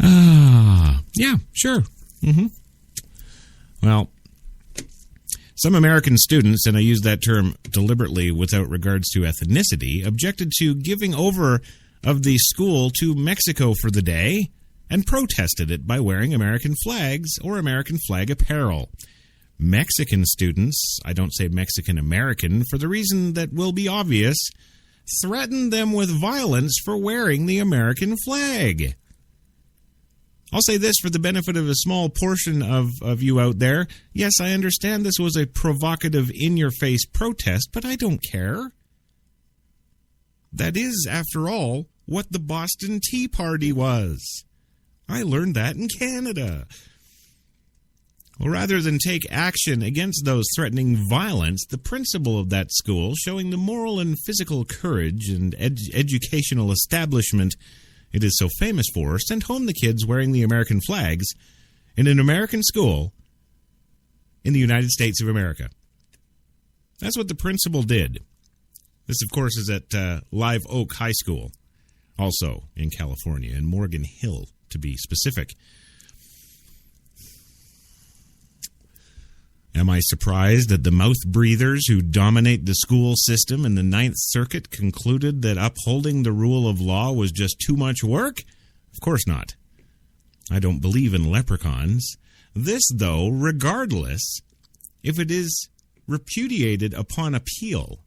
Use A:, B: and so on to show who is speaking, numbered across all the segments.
A: Yeah, sure. Well, some American students, and I use that term deliberately without regards to ethnicity, objected to giving over of the school to Mexico for the day and protested it by wearing American flags or American flag apparel. Mexican students, I don't say Mexican-American for the reason that will be obvious, threatened them with violence for wearing the American flag. I'll say this for the benefit of a small portion of you out there. Yes, I understand this was a provocative, in-your-face protest, but I don't care. That is, after all, what the Boston Tea Party was. I learned that in Canada. Well, rather than take action against those threatening violence, the principal of that school, showing the moral and physical courage and educational establishment it is so famous for, sent home the kids wearing the American flags in an American school in the United States of America. That's what the principal did. This, of course, is at Live Oak High School, also in California, in Morgan Hill, to be specific. Am I surprised that the mouth breathers who dominate the school system in the Ninth Circuit concluded that upholding the rule of law was just too much work? Of course not. I don't believe in leprechauns. This, though, regardless, if it is repudiated upon appeal,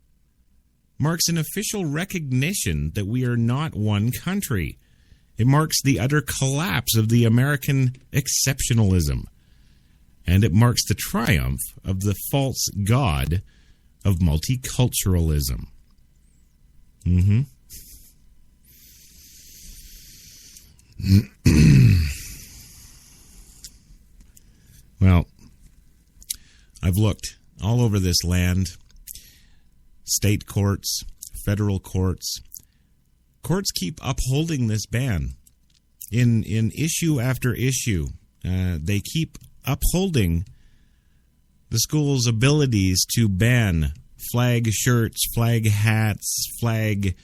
A: marks an official recognition that we are not one country. It marks the utter collapse of the American exceptionalism. And it marks the triumph of the false god of multiculturalism. Well, I've looked all over this land. State courts, federal courts. Courts keep upholding this ban in issue after issue. They keep upholding the school's abilities to ban flag shirts, flag hats, flag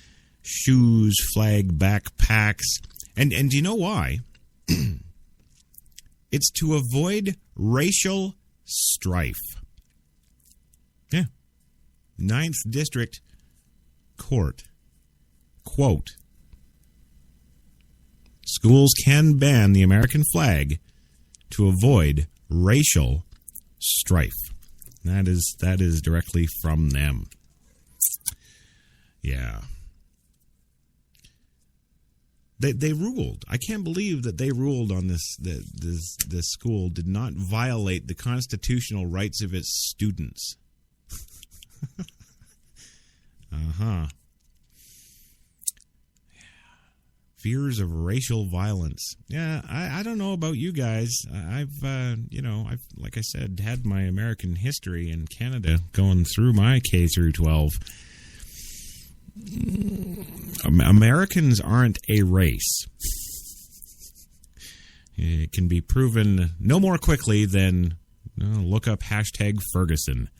A: shoes, flag backpacks. And do you know why? It's to avoid racial strife. Yeah. 9th District Court. Quote, schools can ban the American flag to avoid racial strife. That is directly from them. Yeah. They ruled. I can't believe that they ruled on this. This school did not violate the constitutional rights of its students. Fears of racial violence. Yeah, I don't know about you guys. I've like I said, had my American history in Canada going through my K through 12. Americans aren't a race. It can be proven no more quickly than look up #Ferguson.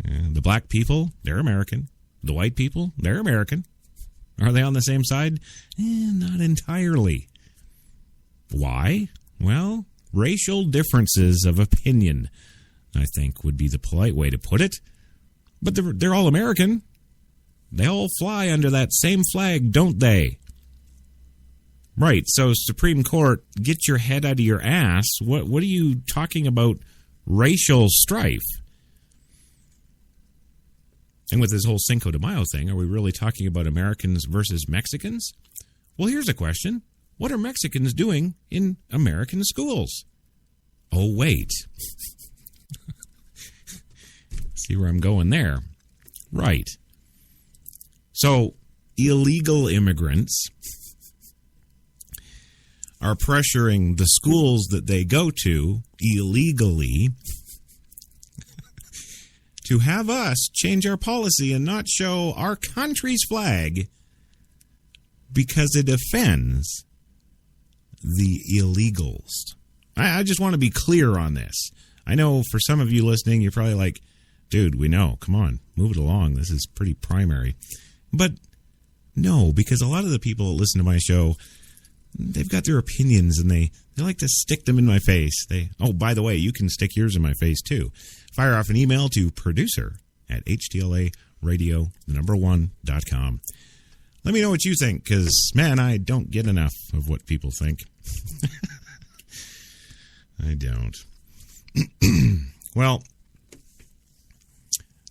A: The black people, they're American. The white people, they're American. Are they on the same side? Not entirely. Why? Well, racial differences of opinion, I think, would be the polite way to put it. But they're all American. They all fly under that same flag, don't they? Right, so Supreme Court, get your head out of your ass. What are you talking about racial strife? And with this whole Cinco de Mayo thing, are we really talking about Americans versus Mexicans? Well, here's a question. What are Mexicans doing in American schools? Oh, wait. See where I'm going there? Right. So, illegal immigrants are pressuring the schools that they go to illegally to have us change our policy and not show our country's flag because it offends the illegals. I just want to be clear on this. I know for some of you listening, you're probably like, dude, we know. Come on, move it along. This is pretty primary. But no, because a lot of the people that listen to my show, they've got their opinions, and they like to stick them in my face. Oh, by the way, you can stick yours in my face, too. Fire off an email to producer@htlaRadio1.com. Let me know what you think, because, man, I don't get enough of what people think. I don't. Well,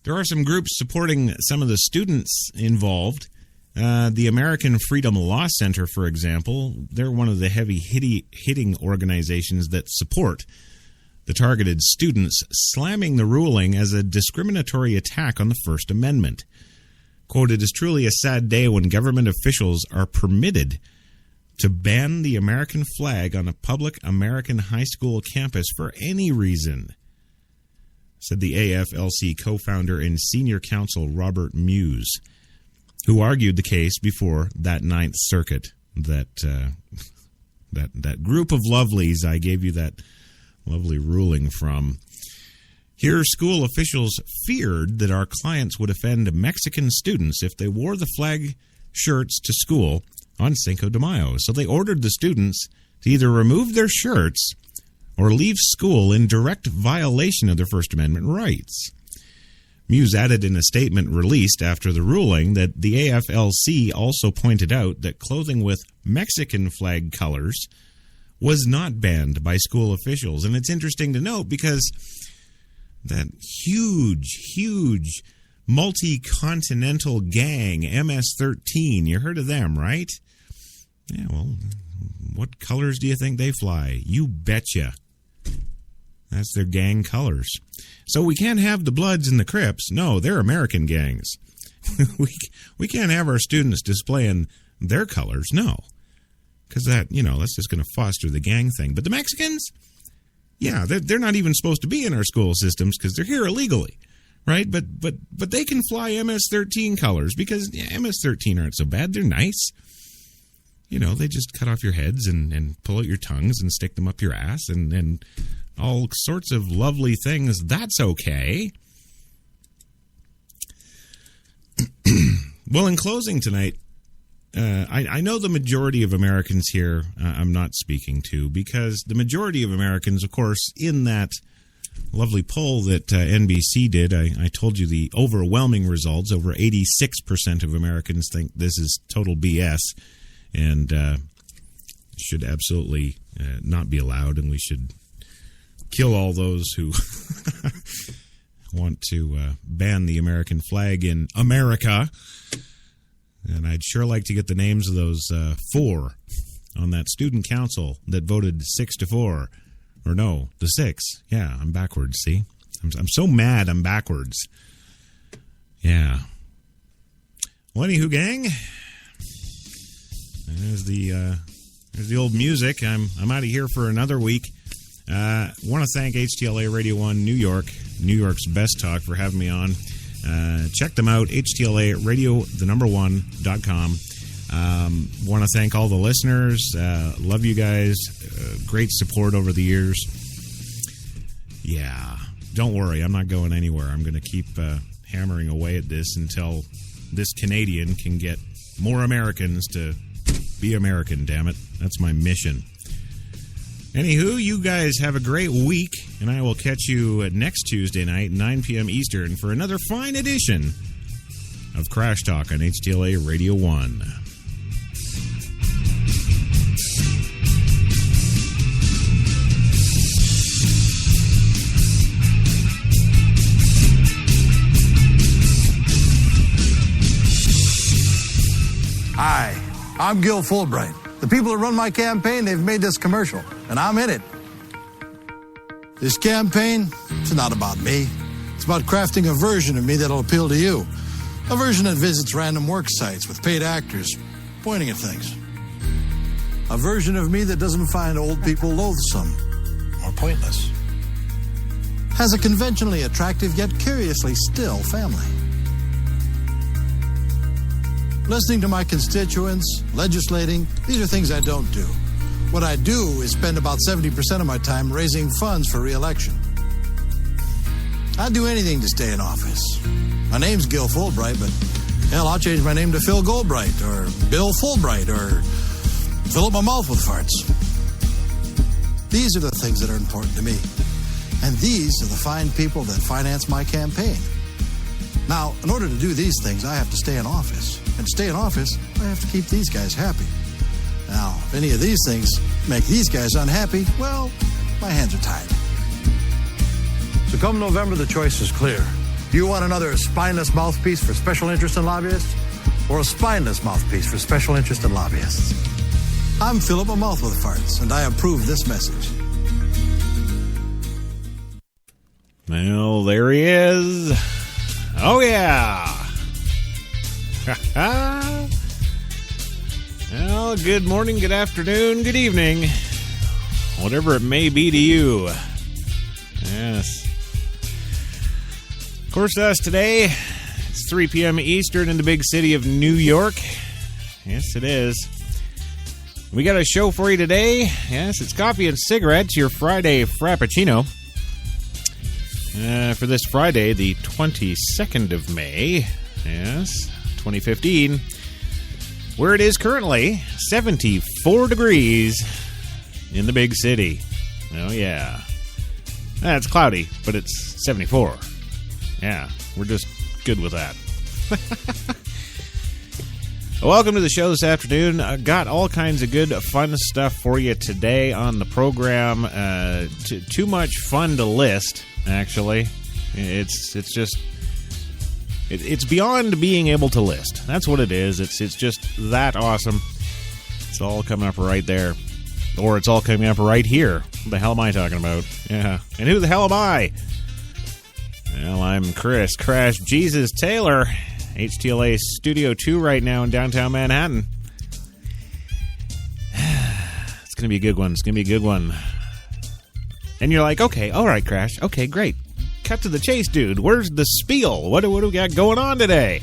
A: there are some groups supporting some of the students involved. The American Freedom Law Center, for example, they're one of the heavy hitting organizations that support the targeted students, slamming the ruling as a discriminatory attack on the First Amendment. Quote, "It is truly a sad day when government officials are permitted to ban the American flag on a public American high school campus for any reason," said the AFLC co-founder and senior counsel Robert Muse, who argued the case before that Ninth Circuit, that group of lovelies I gave you that lovely ruling from. Here, school officials feared that our clients would offend Mexican students if they wore the flag shirts to school on Cinco de Mayo. So they ordered the students to either remove their shirts or leave school in direct violation of their First Amendment rights. Muse added in a statement released after the ruling that the AFLC also pointed out that clothing with Mexican flag colors was not banned by school officials. And it's interesting to note because that huge multi-continental gang, MS-13, you heard of them, right? Yeah, well, what colors do you think they fly? You betcha. That's their gang colors. So we can't have the Bloods and the Crips. No, they're American gangs. we can't have our students displaying their colors. No. Because that's just going to foster the gang thing. But the Mexicans, yeah, they're not even supposed to be in our school systems because they're here illegally, right? But they can fly MS-13 colors because MS-13 aren't so bad. They're nice. They just cut off your heads and pull out your tongues and stick them up your ass and all sorts of lovely things. That's okay. Well, in closing tonight, I know the majority of Americans here I'm not speaking to, because the majority of Americans, of course, in that lovely poll that NBC did, I told you the overwhelming results. Over 86% of Americans think this is total BS and should absolutely not be allowed, and we should kill all those who want to ban the American flag in America. And I'd sure like to get the names of those 4 on that student council that voted 6-4. Or no, the 6. Yeah, I'm backwards, see? I'm so mad I'm backwards. Yeah. Well, anywho, gang, there's the old music. I'm out of here for another week. Want to thank HTLA Radio 1 New York's best talk, for having me on. Check them out, HTLARadio1.com. Want to thank all the listeners. Love you guys. Great support over the years. Yeah, don't worry, I'm not going anywhere. I'm going to keep hammering away at this until this Canadian can get more Americans to be American, damn it. That's my mission. Anywho, you guys have a great week, and I will catch you next Tuesday night, 9 p.m. Eastern, for another fine edition of Crash Talk on HTLA Radio 1.
B: Hi, I'm Gil Fulbright. The people that run my campaign, they've made this commercial, and I'm in it. This campaign, it's not about me. It's about crafting a version of me that'll appeal to you. A version that visits random work sites with paid actors pointing at things. A version of me that doesn't find old people loathsome or pointless. Has a conventionally attractive yet curiously still family. Listening to my constituents, legislating, these are things I don't do. What I do is spend about 70% of my time raising funds for re-election. I'd do anything to stay in office. My name's Gil Fulbright, but hell, I'll change my name to Phil Goldbright or Bill Fulbright or fill up my mouth with farts. These are the things that are important to me. And these are the fine people that finance my campaign. Now, in order to do these things, I have to stay in office. And to stay in office, I have to keep these guys happy. Now, if any of these things make these guys unhappy, well, my hands are tied. So come November, the choice is clear. Do you want another spineless mouthpiece for special interest in lobbyists? Or a spineless mouthpiece for special interest in lobbyists? I'm Philip my mouth with farts, and I approve this message.
A: Well, there he is. Oh, yeah. Well, good morning, good afternoon, good evening. Whatever it may be to you. Yes. Of course, today, it's 3 p.m. Eastern in the big city of New York. Yes, it is. We got a show for you today. Yes, it's Coffee and Cigarettes, your Friday Frappuccino. For this Friday, the 22nd of May, yes, 2015, where it is currently 74 degrees in the big city. Oh, yeah. It's cloudy, but it's 74. Yeah, we're just good with that. Welcome to the show this afternoon. Got all kinds of good, fun stuff for you today on the program. Too much fun to list, actually. It's beyond being able to list. That's what it is. It's just that awesome. It's all coming up right there. Or it's all coming up right here. What the hell am I talking about? Yeah. And who the hell am I? Well, I'm Chris Crash Jesus Taylor. HTLA Studio 2 right now in downtown Manhattan. It's going to be a good one. It's going to be a good one. And you're like, okay, all right, Crash. Okay, great. Cut to the chase, dude. Where's the spiel? What do we got going on today?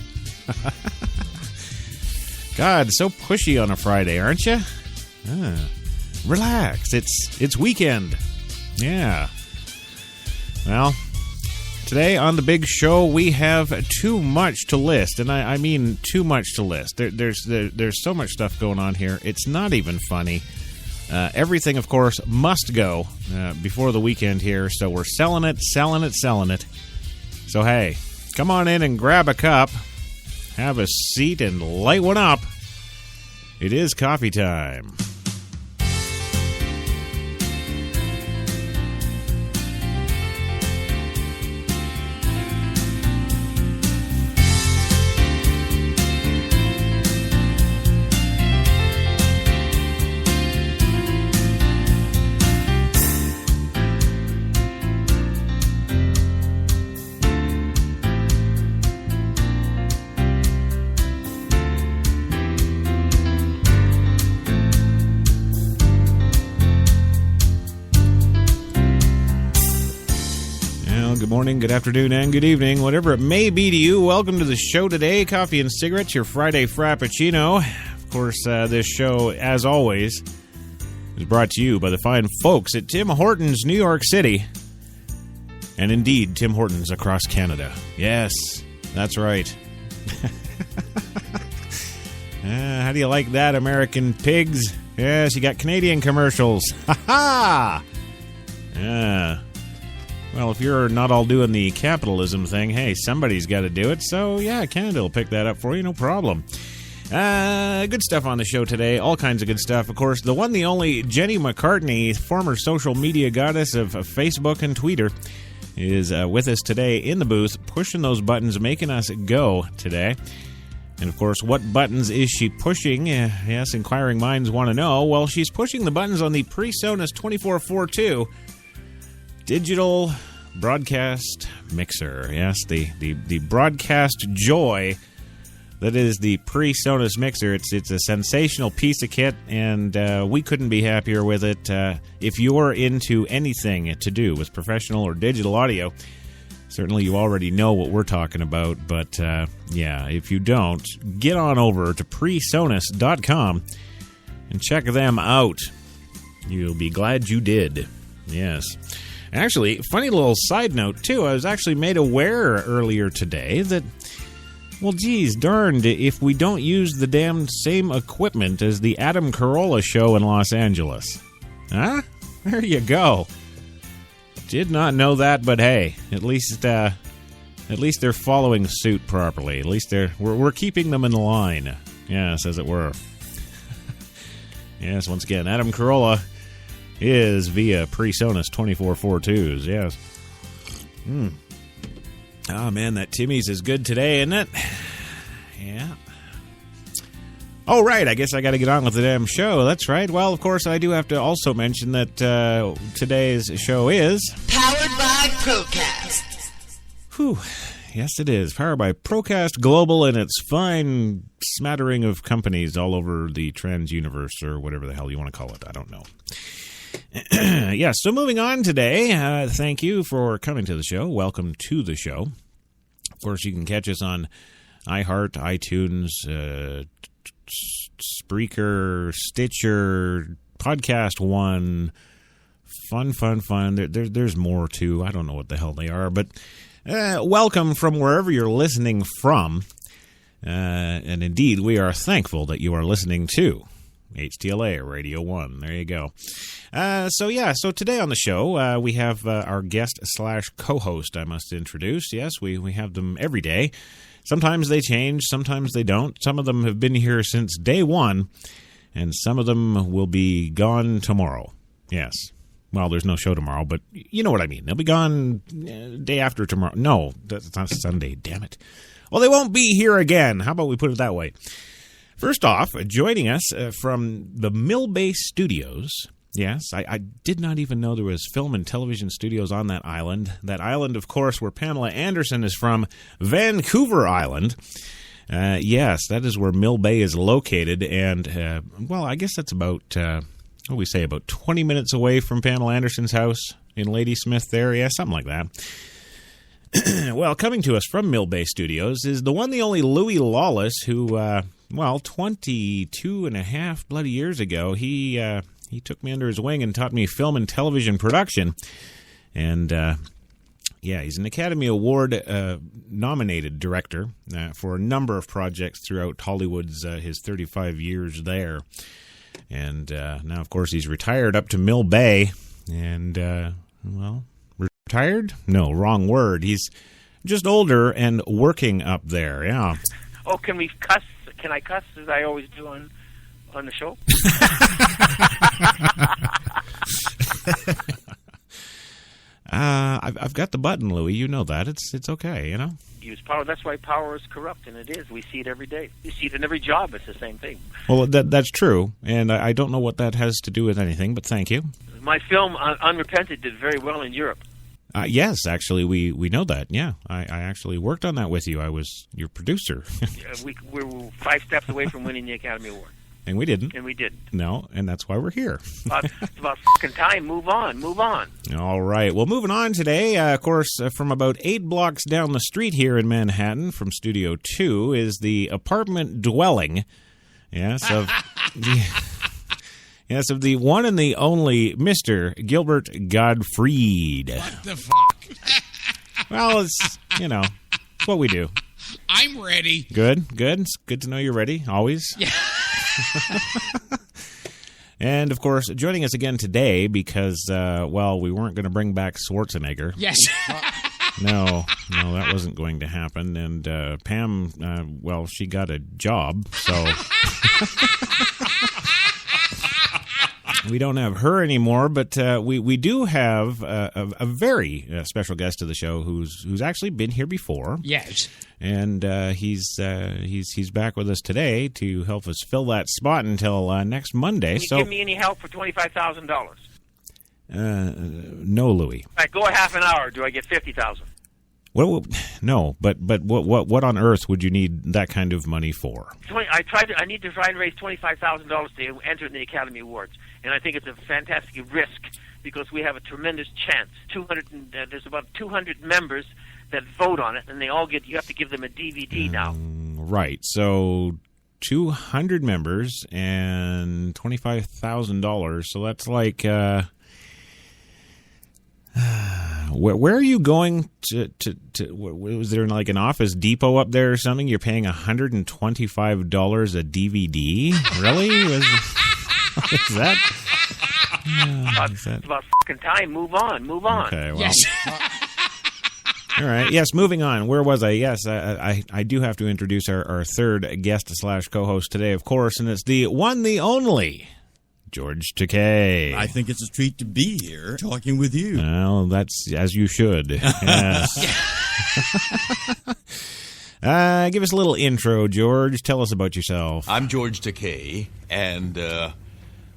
A: God, so pushy on a Friday, aren't you? Relax. It's weekend. Yeah. Well, today on the big show, we have too much to list, and I mean too much to list. There's so much stuff going on here. It's not even funny. Everything, of course, must go before the weekend here, so we're selling it. So, hey, come on in and grab a cup, have a seat, and light one up. It is coffee time. Good morning, good afternoon, and good evening, whatever it may be to you. Welcome to the show today, Coffee and Cigarettes, your Friday Frappuccino. Of course, this show, as always, is brought to you by the fine folks at Tim Hortons, New York City. And indeed, Tim Hortons across Canada. Yes, that's right. How do you like that, American pigs? Yes, you got Canadian commercials. Ha-ha! Yeah. Well, if you're not all doing the capitalism thing, hey, somebody's got to do it. So, yeah, Canada will pick that up for you, no problem. Good stuff on the show today. All kinds of good stuff. Of course, the one, the only Jenny McCartney, former social media goddess of Facebook and Twitter, is with us today in the booth, pushing those buttons, making us go today. And, of course, what buttons is she pushing? Yes, inquiring minds want to know. Well, she's pushing the buttons on the PreSonus 2442 digital broadcast mixer. Yes, the broadcast joy that is the PreSonus mixer. It's a sensational piece of kit, and we couldn't be happier with it. If you're into anything to do with professional or digital audio, certainly you already know what we're talking about, but yeah, if you don't, get on over to PreSonus.com and check them out. You'll be glad you did. Yes. Actually, funny little side note, too. I was actually made aware earlier today that Well, geez, darned if we don't use the damn same equipment as the Adam Carolla show in Los Angeles. Huh? There you go. Did not know that, but hey, at least they're following suit properly. At least we're keeping them in line. Yes, as it were. Yes, once again, Adam Carolla is via PreSonus 2442s. Yes. Oh, man, that Timmy's is good today, isn't it? Yeah. Oh, right, I guess I got to get on with the damn show. That's right. Well, of course, I do have to also mention that today's show is...
C: Powered by Procast.
A: Whew. Yes, it is. Powered by Procast Global and its fine smattering of companies all over the trans universe, or whatever the hell you want to call it. I don't know. Yeah, so moving on today, thank you for coming to the show. Welcome to the show. Of course, you can catch us on iHeart, iTunes, Spreaker, Stitcher, Podcast One, Fun. There's more, too. I don't know what the hell they are, but welcome from wherever you're listening from. And indeed, we are thankful that you are listening to HTLA Radio 1. There you go. So today on the show, we have our guest/co-host, I must introduce. Yes, we have them every day. Sometimes they change, sometimes they don't. Some of them have been here since day one, and some of them will be gone tomorrow. Yes. Well, there's no show tomorrow, but you know what I mean. They'll be gone day after tomorrow. No, that's not Sunday, damn it. Well, they won't be here again. How about we put it that way? First off, joining us from the Mill Bay Studios. Yes, I did not even know there was film and television studios on that island. That island, of course, where Pamela Anderson is from, Vancouver Island. Yes, that is where Mill Bay is located. And, well, I guess that's about, about 20 minutes away from Pamela Anderson's house in Ladysmith there. Yeah, something like that. Well, coming to us from Mill Bay Studios is the one, the only Louis Lawless, who, 22 and a half bloody years ago, he took me under his wing and taught me film and television production. And, he's an Academy Award nominated director for a number of projects throughout Hollywood's his 35 years there. And now, of course, he's retired up to Mill Bay. And, retired? No, wrong word. He's just older and working up there, yeah.
D: Oh, can we cuss? Can I cuss as I always do on the show?
A: I've got the button, Louis. You know that. It's okay, you know?
D: Use power. That's why power is corrupt, and it is. We see it every day. You see it in every job. It's the same thing.
A: Well, that's true, and I don't know what that has to do with anything, but thank you.
D: My film, Unrepented, did very well in Europe.
A: Yes, actually, we know that. Yeah, I actually worked on that with you. I was your producer.
D: We were 5 steps away from winning the Academy Award.
A: And we didn't.
D: And we didn't.
A: No, and that's why we're here.
D: It's about fucking time. Move on.
A: All right. Well, moving on today, of course, from about 8 blocks down the street here in Manhattan from Studio 2 is the apartment dwelling, of the one and the only Mr. Gilbert Gottfried.
E: What the fuck?
A: Well, it's what we do.
E: I'm ready.
A: Good. It's good to know you're ready, always.
E: Yeah.
A: And, of course, joining us again today because, we weren't going to bring back Schwarzenegger.
E: Yes.
A: No, that wasn't going to happen. And Pam, she got a job, so... We don't have her anymore, but we do have a very special guest of the show who's actually been here before.
E: Yes,
A: and he's back with us today to help us fill that spot until next Monday.
D: Can you give me any help for $25,000?
A: No, Louis.
D: All right, go a half an hour. Do I get $50,000?
A: Well, no, but what on earth would you need that kind of money for?
D: I need to try and raise $25,000 to enter in the Academy Awards, and I think it's a fantastic risk because we have a tremendous chance. There's about 200 members that vote on it, and they all you have to give them a DVD now.
A: Right. So 200 members and $25,000. So that's like. Where are you going to was there like an Office Depot up there or something? You're paying $125 a DVD? Really? Was that?
D: It's about fucking time. Move on.
A: Okay, well.
E: Yes.
A: All right. Yes, moving on. Where was I? Yes, I do have to introduce our third guest / co-host today, of course, and it's the one, the only, George Takei.
F: I think it's a treat to be here talking with you.
A: Well, that's as you should. Yes. Give us a little intro, George. Tell us about yourself.
F: I'm George Takei, and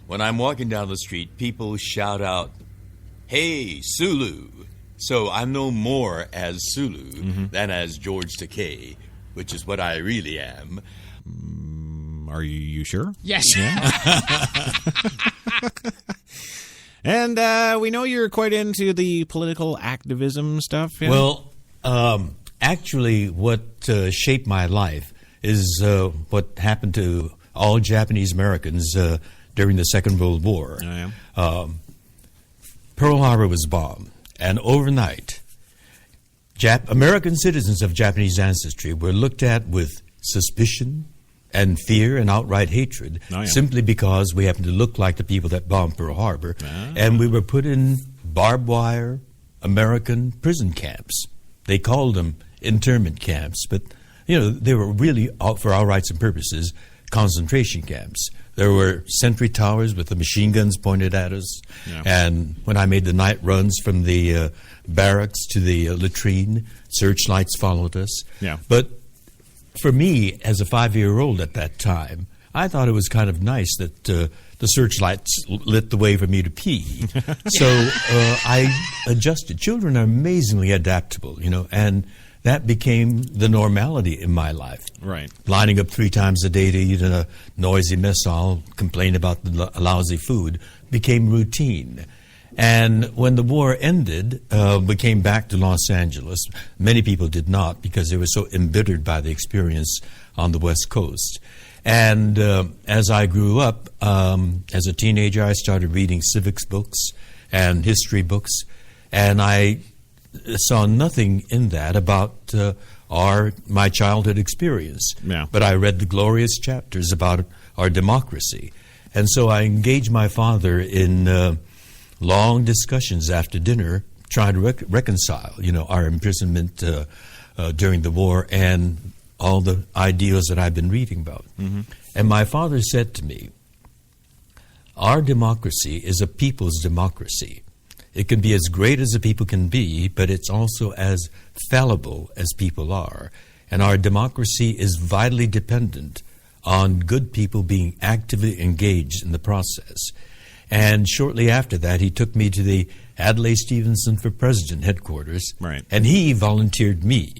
F: when I'm walking down the street, people shout out, "Hey, Sulu!" So I'm known more as Sulu than as George Takei, which is what I really am.
A: Are you sure?
E: Yes.
A: And we know you're quite into the political activism stuff. Yeah?
G: Well, actually, what shaped my life is what happened to all Japanese Americans during the Second World War.
A: Oh, yeah.
G: Pearl Harbor was bombed, and overnight, American citizens of Japanese ancestry were looked at with suspicion and fear and outright hatred, simply because we happened to look like the people that bombed Pearl Harbor, and we were put in barbed wire American prison camps. They called them internment camps, but they were really, for all rights and purposes, concentration camps. There were sentry towers with the machine guns pointed at us, and when I made the night runs from the barracks to the latrine, searchlights followed us. But for me, as a 5-year-old at that time, I thought it was kind of nice that the searchlights lit the way for me to pee. So I adjusted. Children are amazingly adaptable, and that became the normality in my life.
A: Right.
G: Lining up 3 times a day to eat in a noisy mess hall, complain about the lousy food, became routine. And when the war ended, we came back to Los Angeles. Many people did not, because they were so embittered by the experience on the West Coast. And as I grew up, as a teenager, I started reading civics books and history books, and I saw nothing in that about my childhood experience. But I read the glorious chapters about our democracy. And so I engaged my father in long discussions after dinner, trying to reconcile, our imprisonment during the war and all the ideals that I've been reading about. And my father said to me, our democracy is a people's democracy. It can be as great as a people can be, but it's also as fallible as people are. And our democracy is vitally dependent on good people being actively engaged in the process. And shortly after that, he took me to the Adlai Stevenson for President headquarters, and he volunteered me.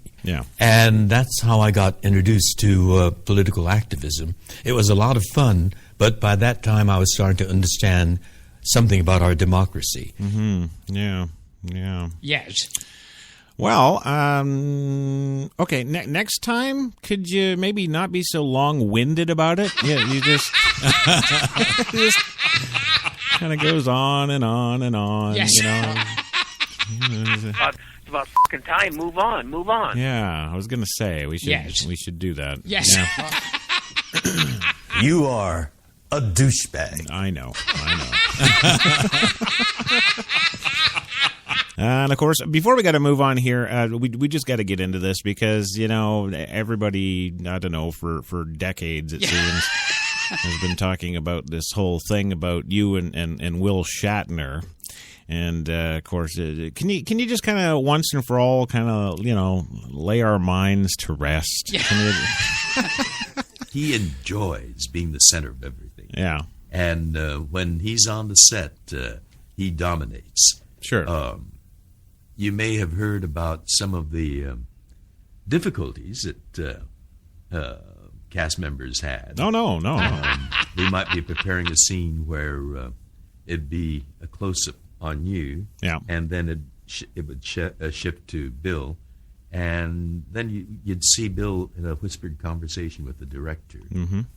G: And that's how I got introduced to political activism. It was a lot of fun, but by that time I was starting to understand something about our democracy.
E: Yes.
A: Well, okay, next time, could you maybe not be so long-winded about it? You just... kind of goes on and on and on,
E: Yes.
D: It's about fucking time. Move on.
A: Yeah, I was going to say, we should do that.
E: Yes.
A: Yeah.
G: You are a douchebag.
A: I know. And, of course, before we got to move on here, we just got to get into this because, everybody, I don't know, for decades, it seems, has been talking about this whole thing about you and Will Shatner. And, of course, can you just kind of once and for all kind of, lay our minds to rest?
H: He enjoys being the center of everything.
A: Yeah.
H: And when he's on the set, he dominates.
A: Sure.
H: You may have heard about some of the difficulties that cast members had.
A: Oh, no.
H: We might be preparing a scene where it'd be a close-up on you, and then it would shift to Bill, and then you'd see Bill in a whispered conversation with the director,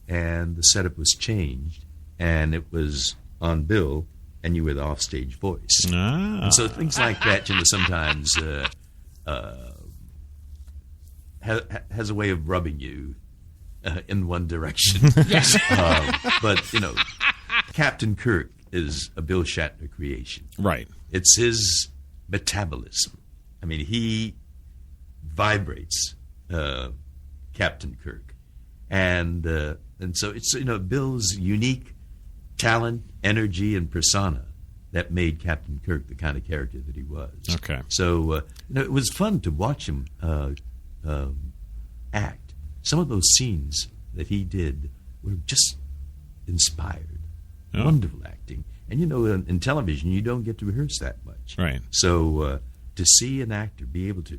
H: and the setup was changed, and it was on Bill, and you were the offstage voice.
A: Ah.
H: And so things like that, sometimes has a way of rubbing you in one direction.
E: Yes.
H: But, Captain Kirk is a Bill Shatner creation.
A: Right.
H: It's his metabolism. I mean, he vibrates Captain Kirk. And so it's, Bill's unique talent, energy, and persona that made Captain Kirk the kind of character that he was.
A: Okay.
H: So, it was fun to watch him act. Some of those scenes that he did were just inspired.
A: Oh.
H: Wonderful acting. And, in television, you don't get to rehearse that much.
A: Right.
H: So, to see an actor be able to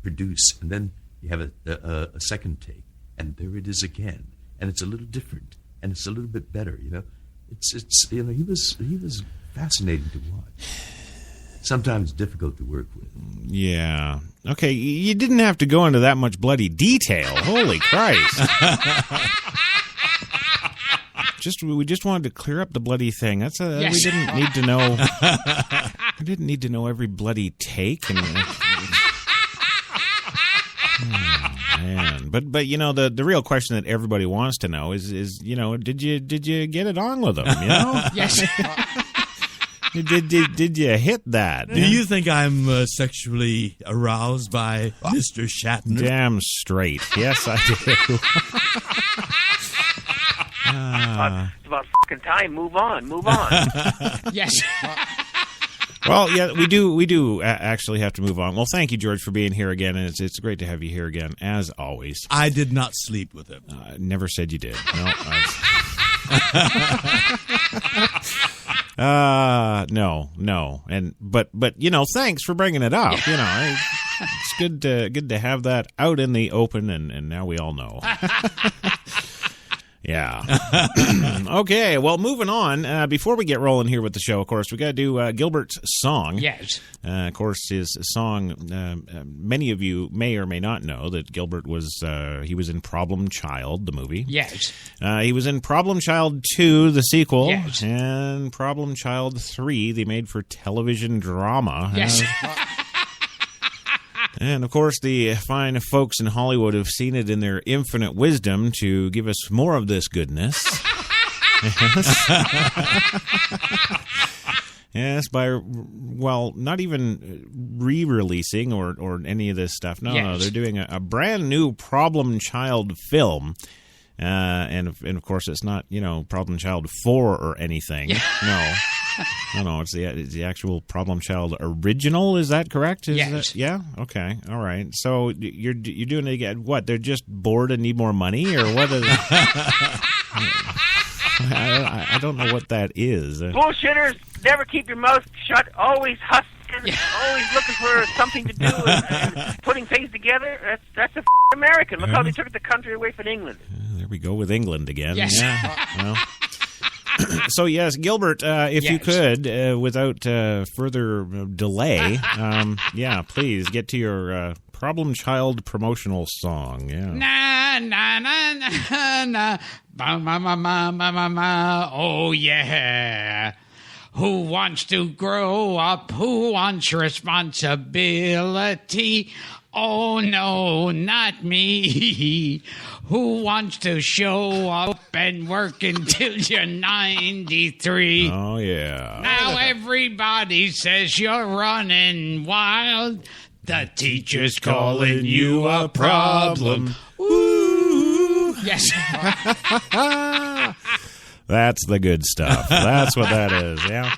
H: produce, and then you have a second take, and there it is again, and it's a little different, and it's a little bit better. It's he was fascinating to watch. Sometimes difficult to work with.
A: Yeah. Okay, you didn't have to go into that much bloody detail. Holy Christ. We just wanted to clear up the bloody thing. Yes. We didn't need to know. We didn't need to know every bloody take and. Man, but the real question that everybody wants to know is did you get it on with them?
E: Yes.
A: Did you hit that?
I: Do you think I'm sexually aroused by Mr. Shatner?
A: Damn straight. Yes, I do.
D: It's about fucking time. Move on.
E: Yes.
A: Well, yeah, we do actually have to move on. Well, thank you, George, for being here again, and it's great to have you here again, as always.
I: I did not sleep with him.
A: Never said you did. No. No. But thanks for bringing it up. It's good to have that out in the open, and now we all know. Yeah. Okay, well, moving on. Before we get rolling here with the show, of course, we got to do Gilbert's song.
E: Yes.
A: Of course, his song, many of you may or may not know that Gilbert he was in Problem Child, the movie.
E: Yes.
A: He was in Problem Child 2, the sequel.
E: Yes.
A: And Problem Child 3, the made-for-television drama.
E: Yes.
A: And, of course, the fine folks in Hollywood have seen it in their infinite wisdom to give us more of this goodness. Yes, by, not even re-releasing or any of this stuff. No, they're doing a brand new Problem Child film. And of course, it's not, Problem Child 4 or anything. Yeah. No, it's the actual Problem Child original. Is that correct?
E: Yes.
A: Yeah. Okay. All right. So you're doing it again. What? They're just bored and need more money, or what? I don't know what that is.
D: Bullshitters, never keep your mouth shut. Always hustling. Always looking for something to do and putting things together. That's a American. Look how they took the country away from England.
A: There we go with England again.
E: Yes.
A: Yeah. Well. So, yes, Gilbert, if you could, without further delay, please get to your Problem Child promotional song. Yeah.
E: Na, na, na, na, na. Ba, ma, ma, ma, ma, ma, ma. Oh, yeah. Who wants to grow up? Who wants responsibility? Oh, no, not me. Who wants to show up and work until you're 93?
A: Oh, yeah.
E: Now everybody says you're running wild. The teacher's calling you a problem. Ooh. Yes.
A: That's the good stuff. That's what that is, yeah.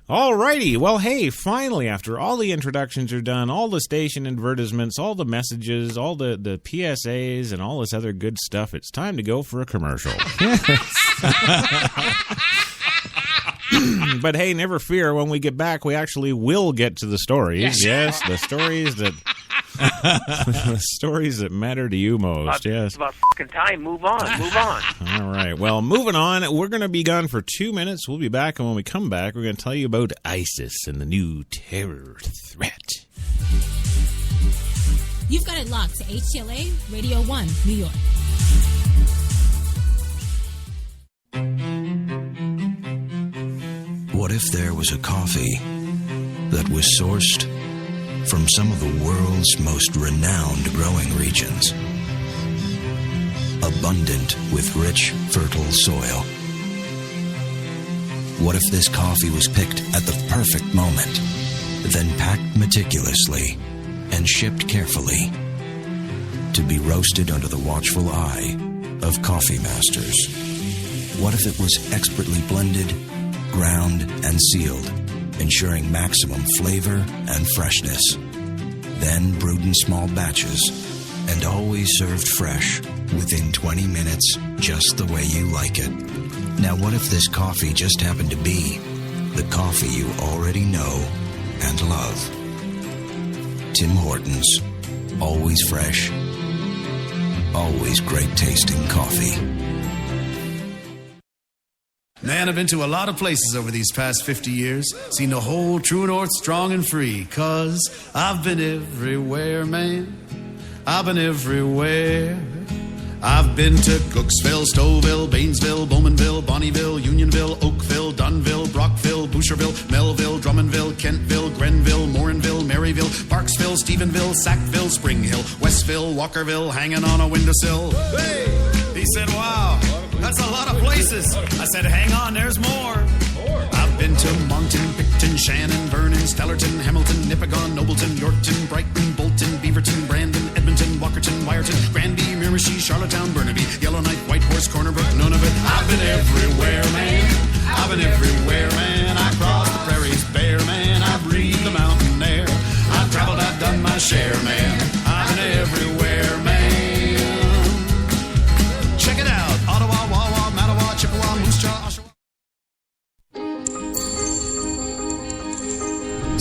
A: All righty. Well, hey, finally, after all the introductions are done, all the station advertisements, all the messages, all the PSAs, and all this other good stuff, it's time to go for a commercial. But hey, never fear. When we get back, we actually will get to the stories. Yes, the stories that... the stories that matter to you most, yes.
D: It's about fucking time. Move on.
A: All right. Well, moving on. We're going to be gone for 2 minutes. We'll be back, and when we come back, we're going to tell you about ISIS and the new terror threat.
J: You've got it locked to HTLA Radio 1, New York.
K: What if there was a coffee that was sourced from some of the world's most renowned growing regions, abundant with rich, fertile soil? What if this coffee was picked at the perfect moment, then packed meticulously and shipped carefully to be roasted under the watchful eye of coffee masters? What if it was expertly blended, ground, and sealed, ensuring maximum flavor and freshness, then brewed in small batches and always served fresh within 20 minutes, just the way you like it? Now, what if this coffee just happened to be the coffee you already know and love? Tim Hortons. Always fresh, always great tasting coffee.
L: Man, I've been to a lot of places over these past 50 years. Seen the whole true north strong and free. 'Cause I've been everywhere, man. I've been everywhere. I've been to Cooksville, Stouffville, Bainesville, Bowmanville, Bonneville, Unionville, Oakville, Dunville, Brockville, Boucherville, Melville, Drummondville, Kentville, Grenville, Morinville, Maryville, Parksville, Stephenville, Sackville, Spring Hill, Westville, Walkerville, hanging on a windowsill. Hey! He said, wow, that's a lot of places. I said, hang on, there's more. I've been to Moncton, Picton, Shannon, Vernon, Stellarton, Hamilton, Nipigon, Nobleton, Yorkton, Brighton, Bolton, Beaverton, Brandon, Edmonton, Walkerton, Wyerton, Granby, Miramichi, Charlottetown, Burnaby, Yellowknife, Whitehorse, Corner Brook, Nunavut. I've been everywhere, man. I've been everywhere, man. I crossed the prairies bare, man. I breathed the mountain air. I've traveled, I've done my share, man. I've been everywhere, man. Check it out. Ottawa, Wawa, Mattawa, Chippewa, Moose Jaw, Oshawa.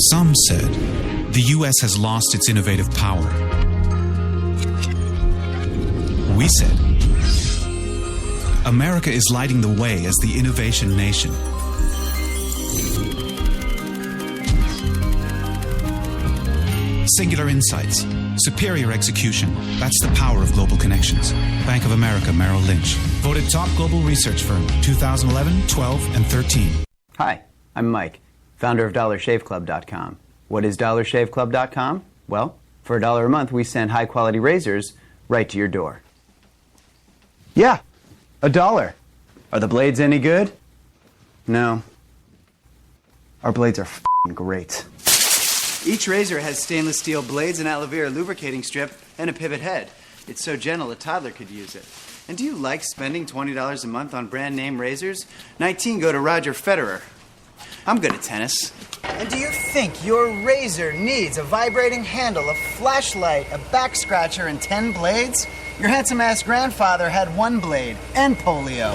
M: Some said the U.S. has lost its innovative power. We said America is lighting the way as the innovation nation. Singular insights, superior execution. That's the power of global connections. Bank of America Merrill Lynch. Voted top global research firm 2011, 12, and 13.
N: Hi, I'm Mike, founder of DollarShaveClub.com. What is DollarShaveClub.com? Well, for $1 a month, we send high-quality razors right to your door. Yeah, $1. Are the blades any good? No. Our blades are f***ing great. Each razor has stainless steel blades, an aloe vera lubricating strip, and a pivot head. It's so gentle a toddler could use it. And do you like spending $20 a month on brand name razors? 19 go to Roger Federer. I'm good at tennis. And do you think your razor needs a vibrating handle, a flashlight, a back scratcher, and 10 blades? Your handsome-ass grandfather had 1 blade and polio.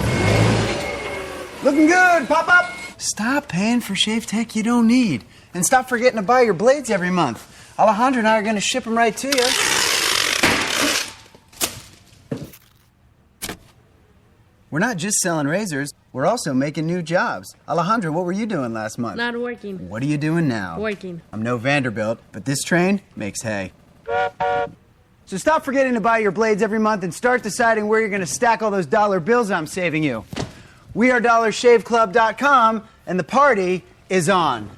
N: Looking good, pop up! Stop paying for shave tech you don't need. And stop forgetting to buy your blades every month. Alejandro and I are going to ship them right to you. We're not just selling razors, we're also making new jobs. Alejandro, what were you doing last month?
O: Not working.
N: What are you doing now?
O: Working.
N: I'm no Vanderbilt, but this train makes hay. So stop forgetting to buy your blades every month and start deciding where you're going to stack all those dollar bills I'm saving you. We are DollarShaveClub.com, and the party is on.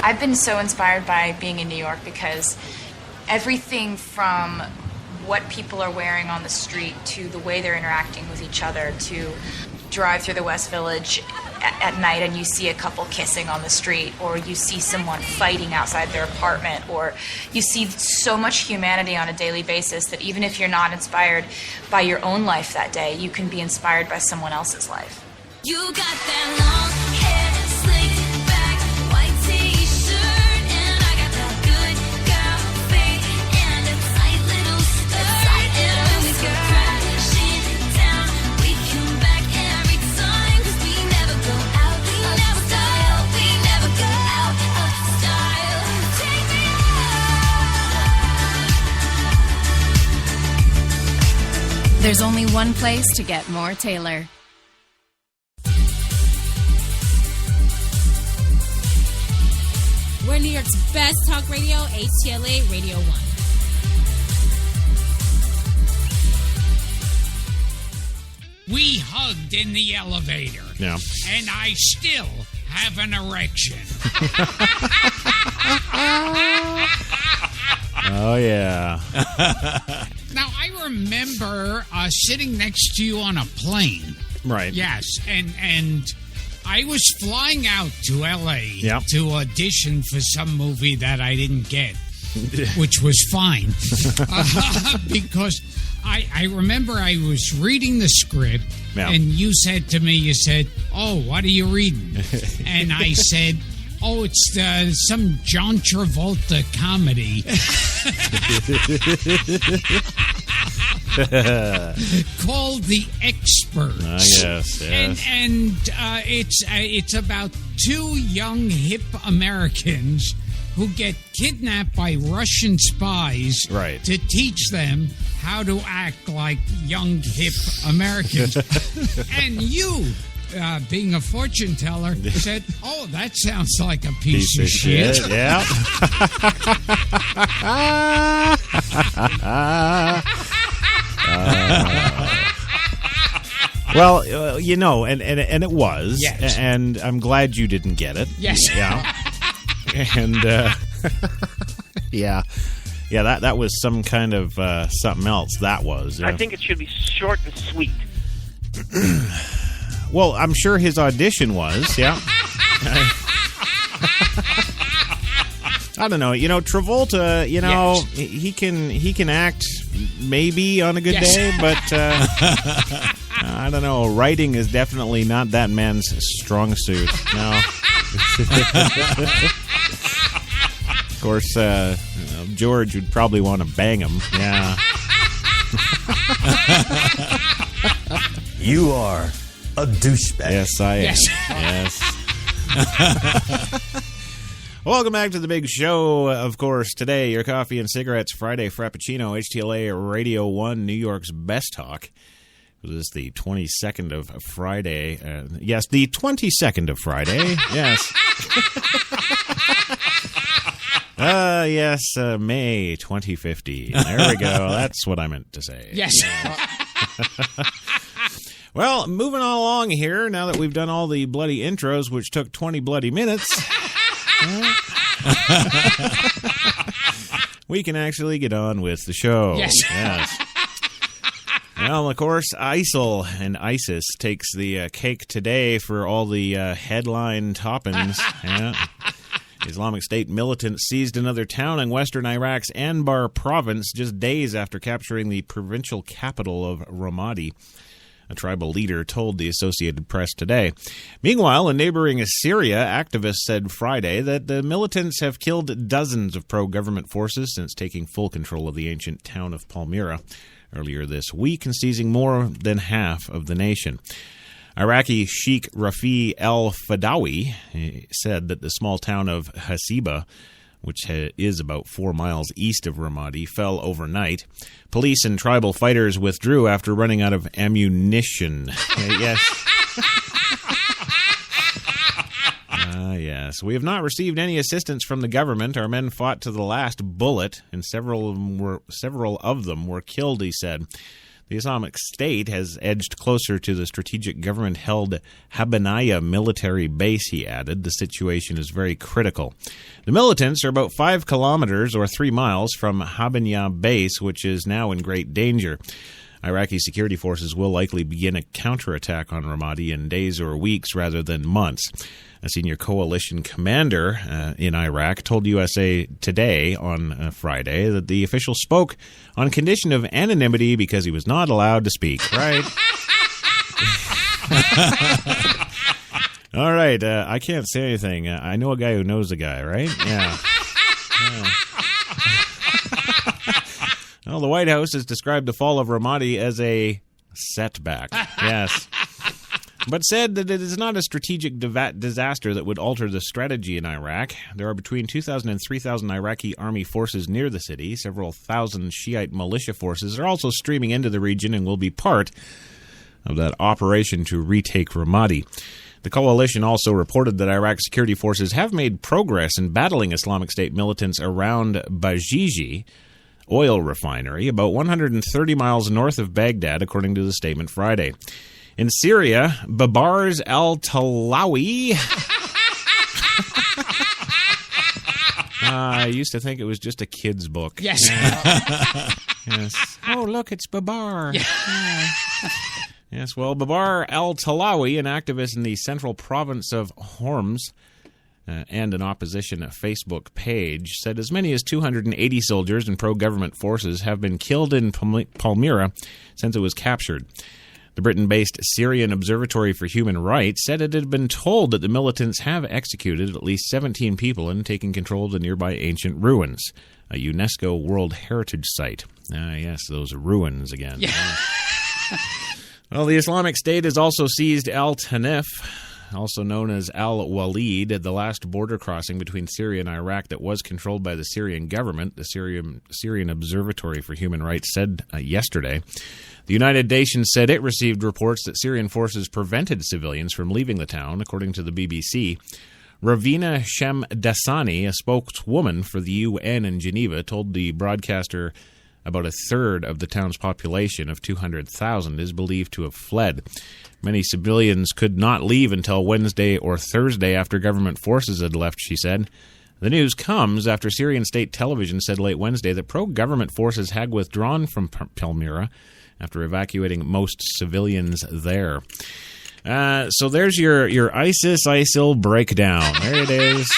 P: I've been so inspired by being in New York because everything from what people are wearing on the street to the way they're interacting with each other, to drive through the West Village at night and you see a couple kissing on the street, or you see someone fighting outside their apartment, or you see so much humanity on a daily basis that even if you're not inspired by your own life that day, you can be inspired by someone else's life.
Q: You got that long hair, slicked back, white t-shirt, and I got that good girl face and a tight little skirt. And when we go crashing down, we come back every time, 'cause we never go out of style. We never go out of style. Take me out.
J: There's only one place to get more Taylor. We're New York's best talk radio, HTLA Radio 1.
E: We hugged in the elevator.
A: Yeah.
E: And I still have an erection.
A: Oh, yeah.
E: Now, I remember sitting next to you on a plane.
A: Right.
E: Yes, and I was flying out to L.A.
A: Yep.
E: to audition for some movie that I didn't get, which was fine. Because I remember I was reading the script,
A: Yeah.
E: and you said to me, "Oh, what are you reading?" And I said, "Oh, it's some John Travolta comedy." Called The Expert.
A: Yes.
E: And it's about two young hip Americans who get kidnapped by Russian spies
A: Right.
E: to teach them how to act like young hip Americans. And you, being a fortune teller, said, "Oh, that sounds like a piece of shit."
A: Yeah. Well, and it was,
E: Yes.
A: and I'm glad you didn't get it.
E: Yes.
A: Yeah. And yeah, that was some kind of something else. That was.
D: I think it should be short and sweet.
A: Well, I'm sure his audition was. Yeah. I don't know. Travolta.
E: Yes.
A: He can act maybe on a good
E: Yes.
A: day, but I don't know. Writing is definitely not that man's strong suit. No. Of course, George would probably want to bang him. Yeah.
G: You are a douchebag.
A: Yes, I am.
E: Yes.
A: Yes. Welcome back to the big show, of course. Today, your coffee and cigarettes Friday Frappuccino, HTLA Radio 1, New York's best talk. This is the 22nd of Friday. Yes, the 22nd of Friday. Yes. Yes, May 2050. There we go. That's what I meant to say.
E: Yes.
A: Well, moving on along here, now that we've done all the bloody intros, which took 20 bloody minutes, we can actually get on with the show.
E: Yes.
A: Well, of course, ISIL and ISIS takes the cake today for all the headline toppings. Yeah. Islamic State militants seized another town in western Iraq's Anbar province just days after capturing the provincial capital of Ramadi, a tribal leader told the Associated Press today. Meanwhile, in neighboring Syria, activists said Friday that the militants have killed dozens of pro-government forces since taking full control of the ancient town of Palmyra earlier this week and seizing more than half of the nation. Iraqi Sheikh Rafi al-Fadawi said that the small town of Hasiba, which is about 4 miles east of Ramadi, fell overnight. Police and tribal fighters withdrew after running out of ammunition. Yes. Yes. We have not received any assistance from the government. Our men fought to the last bullet, and several of them were killed, he said. The Islamic State has edged closer to the strategic government-held Habanaya military base, he added. The situation is very critical. The militants are about 5 kilometers or 3 miles from Habanaya base, which is now in great danger. Iraqi security forces will likely begin a counterattack on Ramadi in days or weeks rather than months. A senior coalition commander in Iraq told USA Today on Friday that the official spoke on condition of anonymity because he was not allowed to speak. Right? All right. I can't say anything. I know a guy who knows a guy, right? Yeah. Well, the White House has described the fall of Ramadi as a setback. Yes. but said that it is not a strategic disaster that would alter the strategy in Iraq. There are between 2,000 and 3,000 Iraqi army forces near the city. Several thousand Shiite militia forces are also streaming into the region and will be part of that operation to retake Ramadi. The coalition also reported that Iraq's security forces have made progress in battling Islamic State militants around Bajiji oil refinery, about 130 miles north of Baghdad, according to the statement Friday. In Syria, Babar's al-Talawi... I used to think it was just a kid's book.
E: Yes.
A: Yes. Oh, look, it's Babar. Yeah. Yes, well, Babar al-Talawi, an activist in the central province of Hormuz, and an opposition Facebook page, said as many as 280 soldiers and pro-government forces have been killed in Palmyra since it was captured. The Britain-based Syrian Observatory for Human Rights said it had been told that the militants have executed at least 17 people and taken control of the nearby ancient ruins, a UNESCO World Heritage Site. Yes, those ruins again. Yeah. Well, the Islamic State has also seized Al-Tanif, also known as Al-Walid, the last border crossing between Syria and Iraq that was controlled by the Syrian government, the Syrian Observatory for Human Rights said yesterday. The United Nations said it received reports that Syrian forces prevented civilians from leaving the town, according to the BBC. Ravina Shamdasani, a spokeswoman for the UN in Geneva, told the broadcaster about a third of the town's population of 200,000 is believed to have fled. Many civilians could not leave until Wednesday or Thursday after government forces had left, she said. The news comes after Syrian state television said late Wednesday that pro-government forces had withdrawn from Palmyra after evacuating most civilians there. So there's your ISIL breakdown. There it is.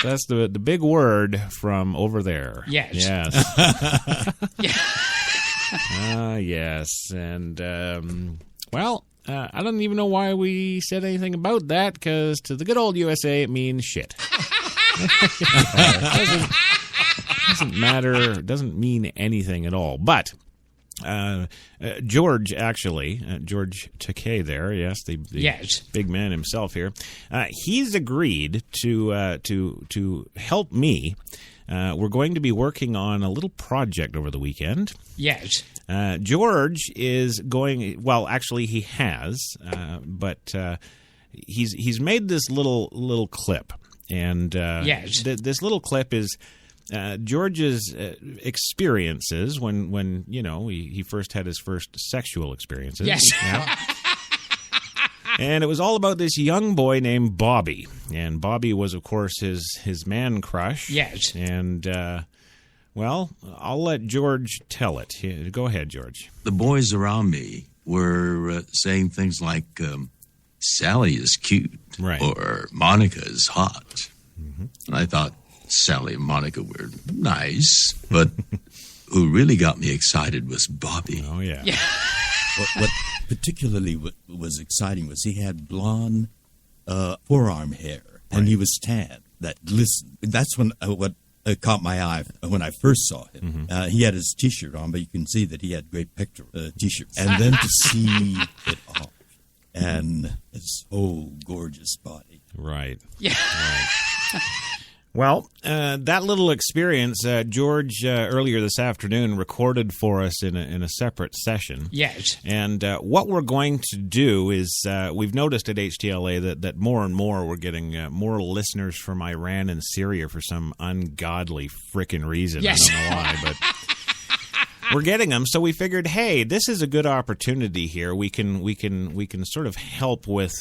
A: That's the big word from over there.
E: Yes.
A: Yes. And I don't even know why we said anything about that, because to the good old USA it means shit. It doesn't matter. It doesn't mean anything at all. But George Takei there, yes, the big man himself here, he's agreed to help me. We're going to be working on a little project over the weekend.
E: Yes.
A: George is going. Well, actually, he has, but he's made this little clip, and this little clip is George's experiences when he first had his first sexual experiences.
E: Yes.
A: Yeah. And it was all about this young boy named Bobby. And Bobby was, of course, his man crush.
E: Yes.
A: And, I'll let George tell it. Go ahead, George.
O: The boys around me were saying things like, Sally is cute.
A: Right.
O: Or Monica is hot. Mm-hmm. And I thought Sally and Monica were nice. But who really got me excited was Bobby.
A: Oh, yeah.
I: What particularly was exciting was he had blonde forearm hair, and he was tan, that glistened. That's when what caught my eye when I first saw him.
A: Mm-hmm.
I: He had his T-shirt on, but you can see that he had great pectoral T-shirts. And then to see it off, and his whole gorgeous body.
A: Right.
E: Yeah.
A: Right. Well, that little experience, George earlier this afternoon recorded for us in a separate session.
E: Yes.
A: And what we're going to do is we've noticed at HTLA that more and more we're getting more listeners from Iran and Syria for some ungodly frickin' reason.
E: Yes.
A: I don't know why, but we're getting them. So we figured, hey, this is a good opportunity here. We can sort of help with.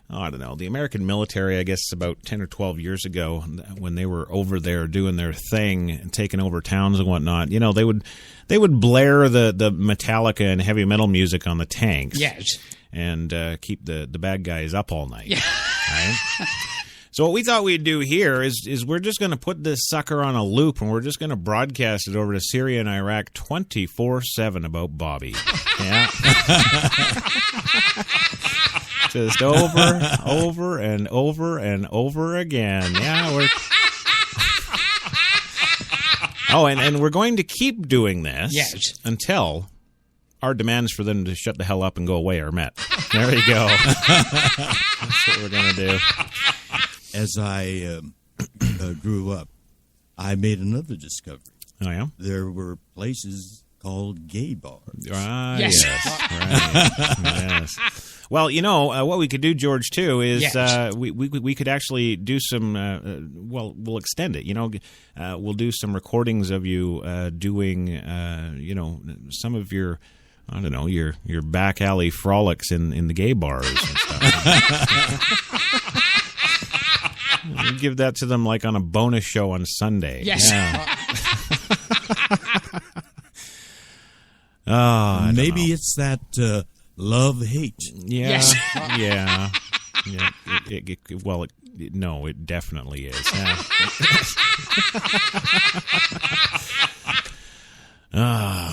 A: I don't know, the American military, I guess about 10 or 12 years ago, when they were over there doing their thing and taking over towns and whatnot, they would blare the Metallica and heavy metal music on the tanks.
E: Yes.
A: And keep the bad guys up all night.
E: Yeah.
A: Right? So what we thought we'd do here is we're just going to put this sucker on a loop, and we're just going to broadcast it over to Syria and Iraq 24/7 about Bobby. Yeah. Just over and over and over again. Yeah, we're. Oh, and we're going to keep doing this
E: yes.
A: until our demands for them to shut the hell up and go away are met. There you go. That's what we're going to do.
I: As I grew up, I made another discovery.
A: Oh, yeah? There
I: were places called gay bars.
A: Ah,
I: Yes.
A: Right. Yes. Well, what we could do, George, too, is we could actually do some, we'll extend it. We'll do some recordings of you doing, some of your, I don't know, your back alley frolics in the gay bars and stuff. We'll give that to them like on a bonus show on Sunday.
E: Yes.
A: Yeah.
I: Maybe it's that love-hate.
A: Yeah.
E: Yes.
A: Yeah. No, it definitely is. Yeah.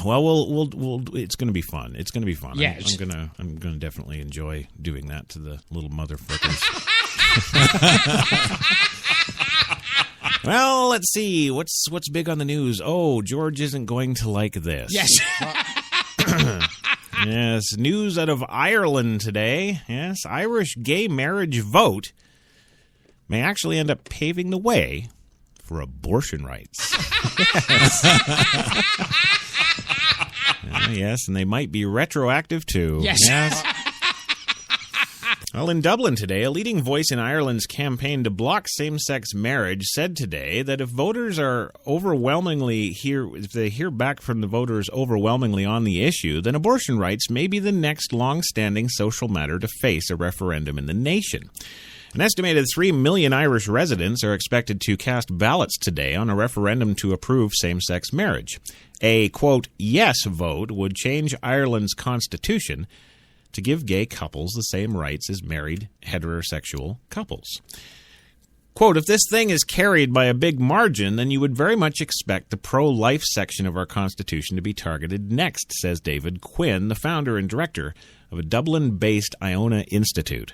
A: We'll. It's going to be fun. It's going to be fun.
E: Yes.
A: I'm gonna definitely enjoy doing that to the little motherfuckers. Well, let's see. What's big on the news? Oh, George isn't going to like this.
E: Yes.
A: Yes, news out of Ireland today. Yes, Irish gay marriage vote may actually end up paving the way for abortion rights. Yes, and they might be retroactive too.
E: Yes.
A: Well, in Dublin today, a leading voice in Ireland's campaign to block same-sex marriage said today that if voters are if they hear back from the voters overwhelmingly on the issue, then abortion rights may be the next long-standing social matter to face a referendum in the nation. An estimated 3 million Irish residents are expected to cast ballots today on a referendum to approve same-sex marriage. A, quote, yes vote would change Ireland's constitution to give gay couples the same rights as married heterosexual couples. Quote, if this thing is carried by a big margin, then you would very much expect the pro-life section of our Constitution to be targeted next, says David Quinn, the founder and director of a Dublin-based Iona Institute.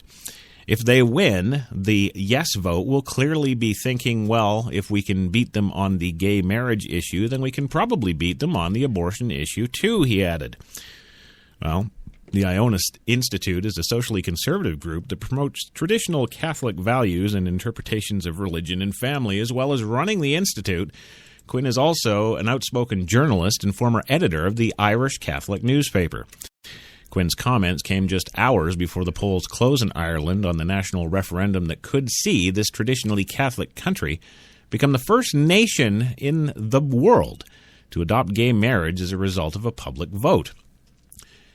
A: If they win, the yes vote will clearly be thinking, well, if we can beat them on the gay marriage issue, then we can probably beat them on the abortion issue too, he added. Well, the Iona Institute is a socially conservative group that promotes traditional Catholic values and interpretations of religion and family, as well as running the institute. Quinn is also an outspoken journalist and former editor of the Irish Catholic newspaper. Quinn's comments came just hours before the polls close in Ireland on the national referendum that could see this traditionally Catholic country become the first nation in the world to adopt gay marriage as a result of a public vote.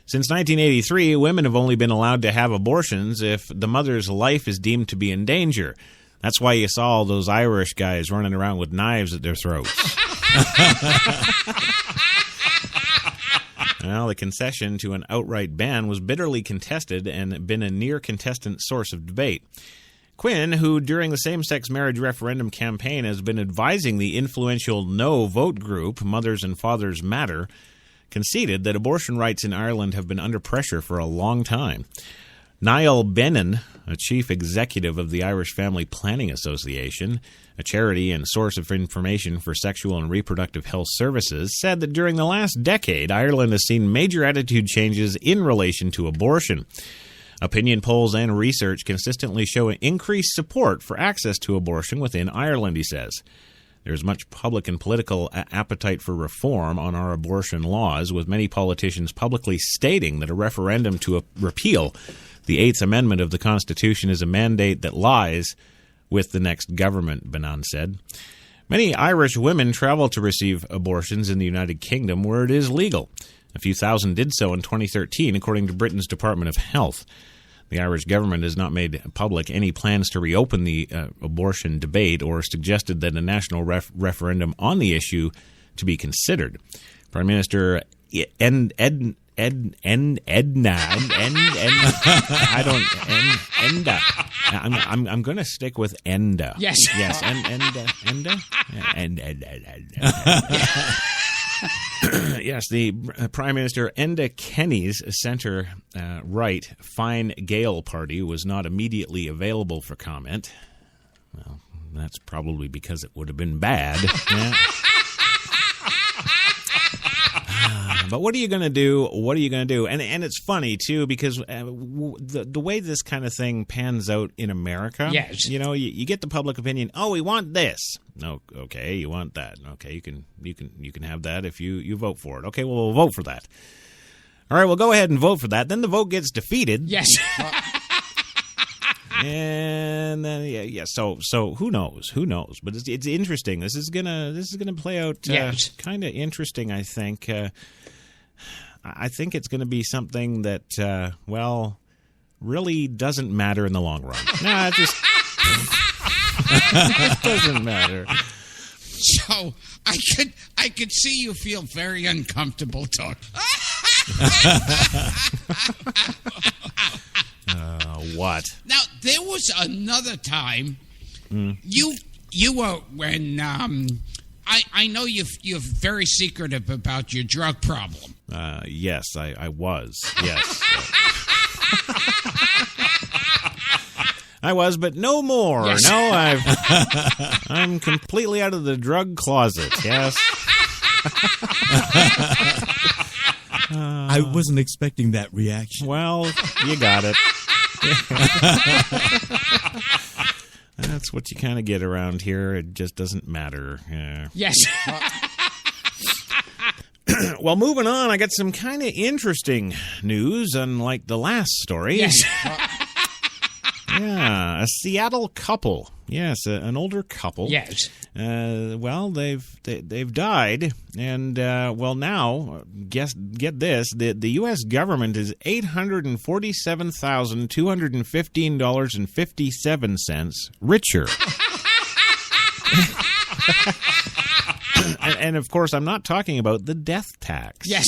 A: Since 1983, women have only been allowed to have abortions if the mother's life is deemed to be in danger. That's why you saw all those Irish guys running around with knives at their throats. Well, the concession to an outright ban was bitterly contested and been a near-contestant source of debate. Quinn, who during the same-sex marriage referendum campaign has been advising the influential no vote group Mothers and Fathers Matter, conceded that abortion rights in Ireland have been under pressure for a long time. Niall Bennon, a chief executive of the Irish Family Planning Association, a charity and source of information for sexual and reproductive health services, said that during the last decade, Ireland has seen major attitude changes in relation to abortion. Opinion polls and research consistently show increased support for access to abortion within Ireland, he says. There's much public and political appetite for reform on our abortion laws, with many politicians publicly stating that a referendum to repeal the Eighth Amendment of the Constitution is a mandate that lies with the next government, Bennon said. Many Irish women travel to receive abortions in the United Kingdom where it is legal. A few thousand did so in 2013, according to Britain's Department of Health. The Irish government has not made public any plans to reopen the abortion debate or suggested that a national referendum on the issue to be considered. Prime Minister Enda. I'm going to stick with Enda.
E: Yes.
A: Yes. Enda. Yes, the Prime Minister Enda Kenny's centre-right Fine Gael party was not immediately available for comment. Well, that's probably because it would have been bad. Yeah. But what are you going to do? What are you going to do? And it's funny, too, because the way this kind of thing pans out in America,
E: yes.
A: You get the public opinion, oh, we want this. No, okay, you want that. Okay, you can have that if you vote for it. Okay, well, we'll vote for that. All right, well, go ahead and vote for that. Then the vote gets defeated.
E: Yes.
A: And then so who knows? But it's interesting. This is gonna play out kind of interesting. I think. I think it's going to be something that really doesn't matter in the long run. Nah, it just it doesn't matter.
E: So I could see you feel very uncomfortable talking.
A: What?
E: Now there was another time you were when I know you're very secretive about your drug problem.
A: Yes, I was. Yes. I was, but no more.
E: Yes.
A: No, I'm completely out of the drug closet. Yes.
I: I wasn't expecting that reaction.
A: Well, you got it. That's what you kind of get around here. It just doesn't matter.
E: Yes.
A: Well, moving on, I got some kind of interesting news, unlike the last story.
E: Yes.
A: Yeah, a Seattle couple. Yes, an older couple.
E: Yes.
A: Well, they've died, and now get this: the U.S. government is $847,215.57 richer. and of course, I'm not talking about the death tax.
E: Yes.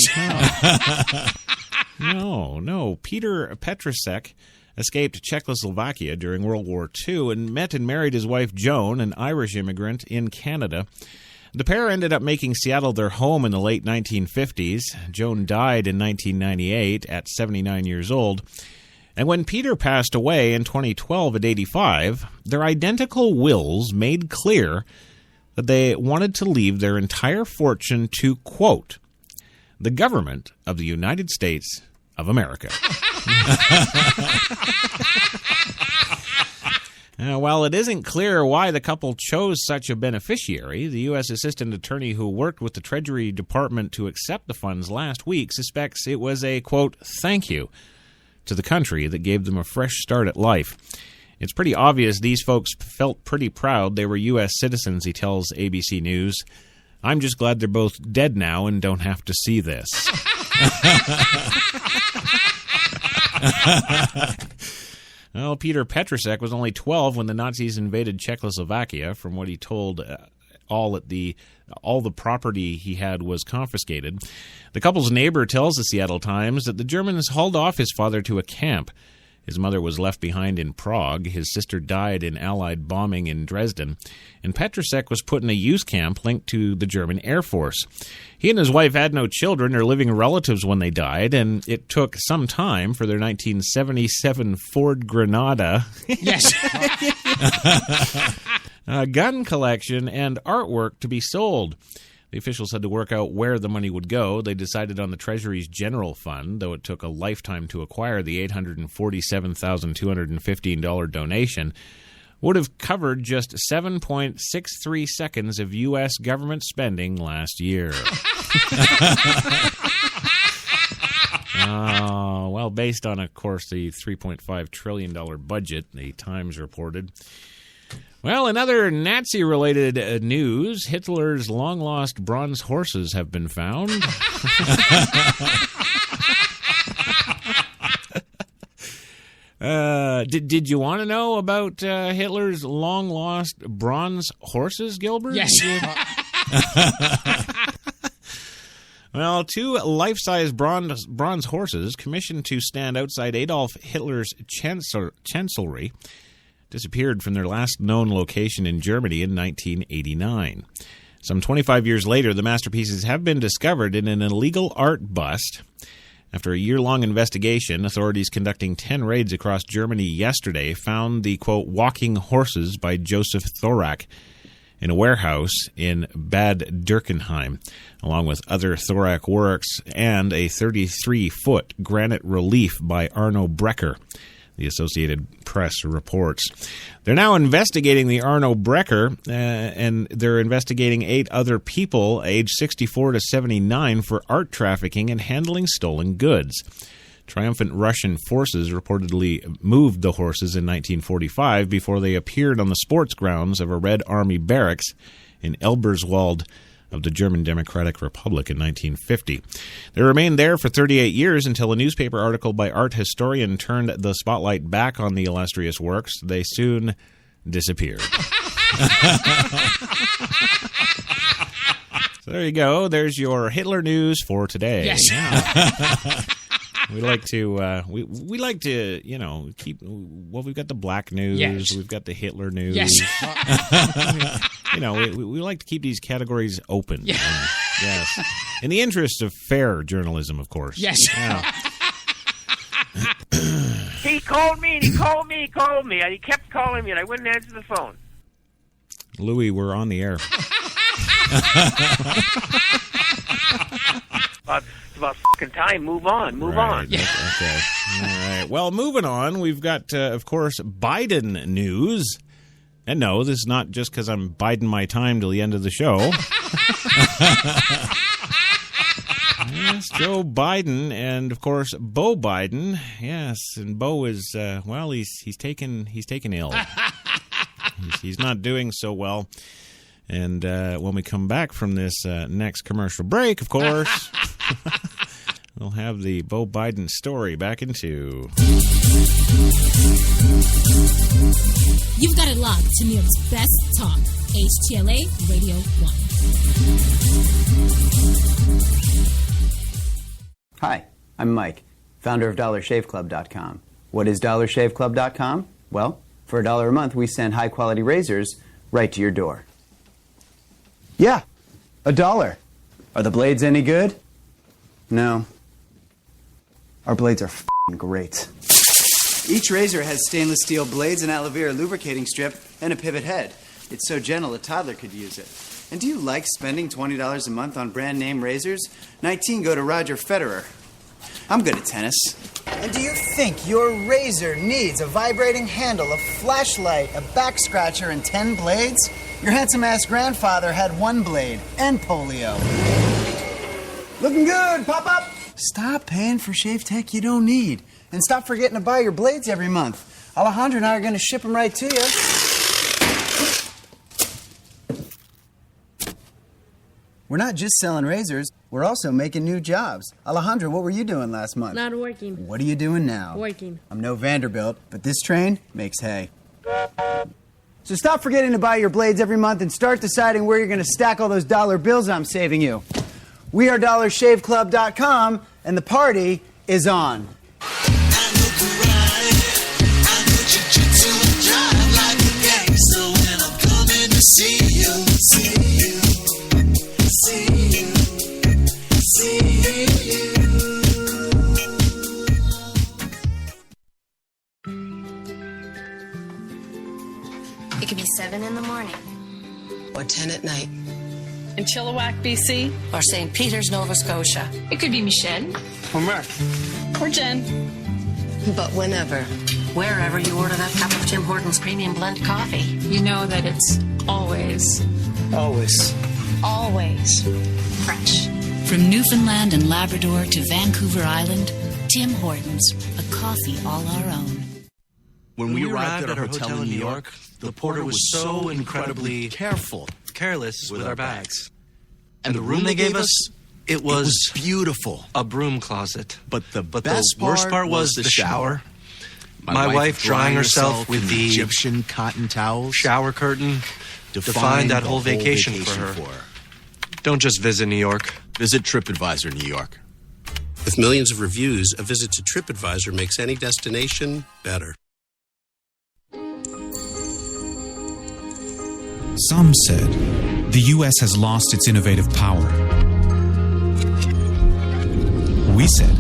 A: No. Peter Petrusek escaped Czechoslovakia during World War II and met and married his wife Joan, an Irish immigrant, in Canada. The pair ended up making Seattle their home in the late 1950s. Joan died in 1998 at 79 years old. And when Peter passed away in 2012 at 85, their identical wills made clear that they wanted to leave their entire fortune to, quote, the government of the United States of America. While it isn't clear why the couple chose such a beneficiary, the U.S. Assistant Attorney who worked with the Treasury Department to accept the funds last week suspects it was a, quote, thank you to the country that gave them a fresh start at life. It's pretty obvious these folks felt pretty proud they were U.S. citizens, he tells ABC News. I'm just glad they're both dead now and don't have to see this. Well, Peter Petrusek was only 12 when the Nazis invaded Czechoslovakia. From what he told, all the property he had was confiscated. The couple's neighbor tells the Seattle Times that the Germans hauled off his father to a camp. His mother was left behind in Prague. His sister died in Allied bombing in Dresden. And Petrusek was put in a youth camp linked to the German Air Force. He and his wife had no children or living relatives when they died, and it took some time for their 1977 Ford Granada
E: yes.
A: gun collection and artwork to be sold. The officials had to work out where the money would go. They decided on the Treasury's general fund, though it took a lifetime to acquire the $847,215 donation. Would have covered just 7.63 seconds of U.S. government spending last year. Well, based on, of course, the $3.5 trillion budget, the Times reported. Well, in other Nazi-related news, Hitler's long-lost bronze horses have been found. Did you want to know about Hitler's long-lost bronze horses, Gilbert?
E: Yes.
A: Well, two life-size bronze horses commissioned to stand outside Adolf Hitler's chancellery disappeared from their last known location in Germany in 1989. Some 25 years later, the masterpieces have been discovered in an illegal art bust. After a year-long investigation, authorities conducting 10 raids across Germany yesterday found the, quote, walking horses by Joseph Thorak. in a warehouse in Bad Dürkheim, along with other thorac works and a 33-foot granite relief by Arno Brecker, the Associated Press reports. They're now investigating the Arno Brecker, and they're investigating 8 other people aged 64 to 79 for art trafficking and handling stolen goods. Triumphant Russian forces reportedly moved the horses in 1945 before they appeared on the sports grounds of a Red Army barracks in Elberswald of the German Democratic Republic in 1950. They remained there for 38 years until a newspaper article by art historian turned the spotlight back on the illustrious works. They soon disappeared. So there you go. There's your Hitler news for today.
E: Yes.
A: Yeah. We like to we like to, you know, keep, well, we've got the black news,
E: Yes.
A: we've got the Hitler news.
E: Yes.
A: You know, we like to keep these categories open.
E: Yeah.
A: Yes. In the interest of fair journalism, of course.
E: Yes.
A: Yeah.
D: He called me, and he called me, and he kept calling me, and I wouldn't answer the phone.
A: Louis, we're on the air.
D: It's about fucking time. Move on. Move on.
A: Yeah. Okay. All right. Well, moving on, we've got, of course, Biden news. And no, this is not just because I'm biding my time till the end of the show. Yes, Joe Biden and, of course, Beau Biden. Yes, and Beau is, well, he's taken ill. He's not doing so well. And when we come back from this next commercial break, of course, we'll have the Beau Biden story back in 2.
J: You've got it locked to New York's best talk, HTLA Radio 1.
N: Hi, I'm Mike, founder of DollarShaveClub.com. What is DollarShaveClub.com? Well, for $1 a month, we send high-quality razors right to your door. Yeah, $1. Are the blades any good? No. Our blades are f***ing great. Each razor has stainless steel blades, an aloe vera lubricating strip, and a pivot head. It's so gentle a toddler could use it. And do you like spending $20 a month on brand name razors? 19 go to Roger Federer. I'm good at tennis. And do you think your razor needs a vibrating handle, a flashlight, a back scratcher, and 10 blades? Your handsome-ass grandfather had 1 blade and polio. Looking good, pop-up! Stop paying for shave tech you don't need. And stop forgetting to buy your blades every month. Alejandro and I are going to ship them right to you. We're not just selling razors, we're also making new jobs. Alejandro, what were you doing last month?
R: Not working.
N: What are you doing now?
R: Working.
N: I'm no Vanderbilt, but this train makes hay. So stop forgetting to buy your blades every month and start deciding where you're going to stack all those dollar bills I'm saving you. We are DollarShaveClub.com, and the party is on.
S: It could be 7 in the morning.
T: Or 10 at night.
R: In Chilliwack, BC.
T: Or St. Peter's, Nova Scotia.
R: It could be Michelle.
T: Or Mark.
R: Or Jen.
T: But whenever.
S: Wherever you order that cup of Tim Hortons Premium Blend Coffee.
R: You know that it's always fresh.
U: From Newfoundland and Labrador to Vancouver Island, Tim Hortons, a coffee all our own.
V: When we arrived at our hotel in New York, the porter was so incredibly careless with our bags. And the room they gave us, it was beautiful. A broom closet. But the worst part was the shower. My wife drying herself with the Egyptian cotton towels. Shower curtain defined that whole vacation for her. Don't just visit New York. Visit TripAdvisor New York.
W: With millions of reviews, a visit to TripAdvisor makes any destination better.
M: Some said the U.S. has lost its innovative power. We said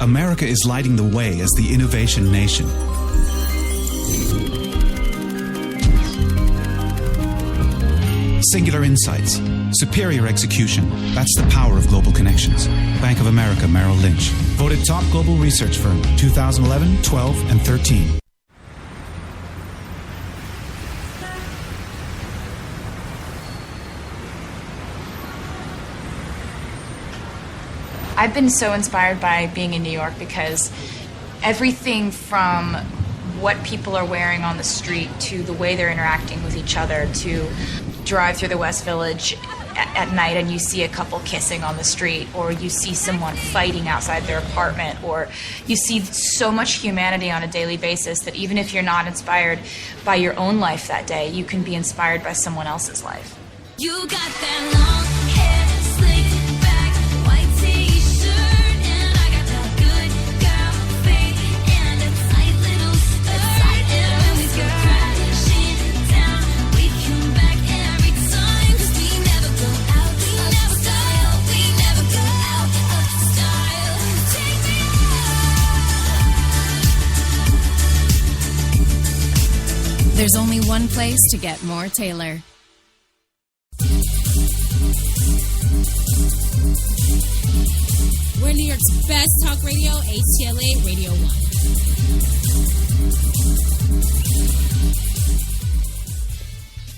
M: America is lighting the way as the innovation nation. Singular insights. Superior execution. That's the power of global connections. Bank of America Merrill Lynch. Voted top global research firm 2011, 12, and 13.
P: I've been so inspired by being in New York because everything from what people are wearing on the street to the way they're interacting with each other, to drive through the West Village at night and you see a couple kissing on the street, or you see someone fighting outside their apartment, or you see so much humanity on a daily basis that even if you're not inspired by your own life that day, you can be inspired by someone else's life.
Q: You got that long hair, slicked back, white t-shirt, and I got that good girl face and a tight little skirt. And when we go crashing down, we come back every time, 'cause we never go out, we never style, we never go out of style. Take me out.
J: There's only one place to get more Taylor. We're New York's best talk radio, HTLA Radio 1.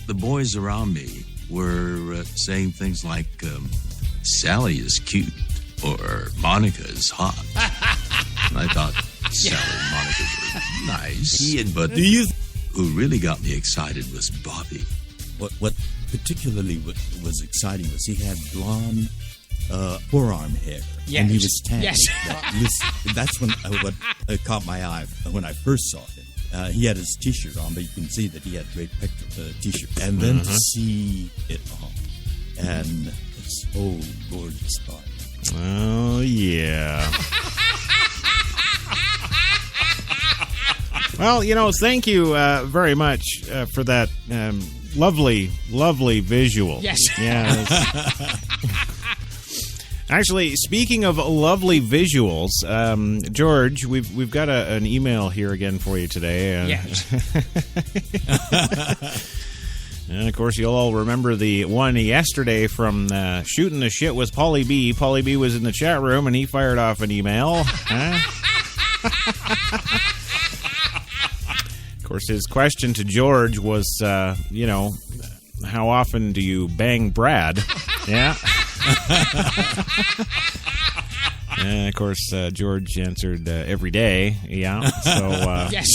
O: The boys around me were saying things like, Sally is cute, or Monica is hot. And I thought Sally and Monica were nice, but who really got me excited was Bobby.
I: What particularly was exciting was he had blonde forearm hair, and he was tan.
E: Yes.
I: That's when what caught my eye when I first saw him. He had his T-shirt on, but you can see that he had great pectoral T-shirt. And then to see it on, and it's so gorgeous, Bobby.
A: Oh, yeah. Well, thank you very much for that lovely visual.
E: Yes.
A: Yeah. Actually, speaking of lovely visuals, George, we've got an email here again for you today.
E: Yes.
A: And, of course, you'll all remember the one yesterday from Shooting the Shit with Paulie B. Paulie B was in the chat room, and he fired off an email. Of course, his question to George was, how often do you bang Brad? Yeah. And, of course, George answered every day. Yeah. So,
E: yes.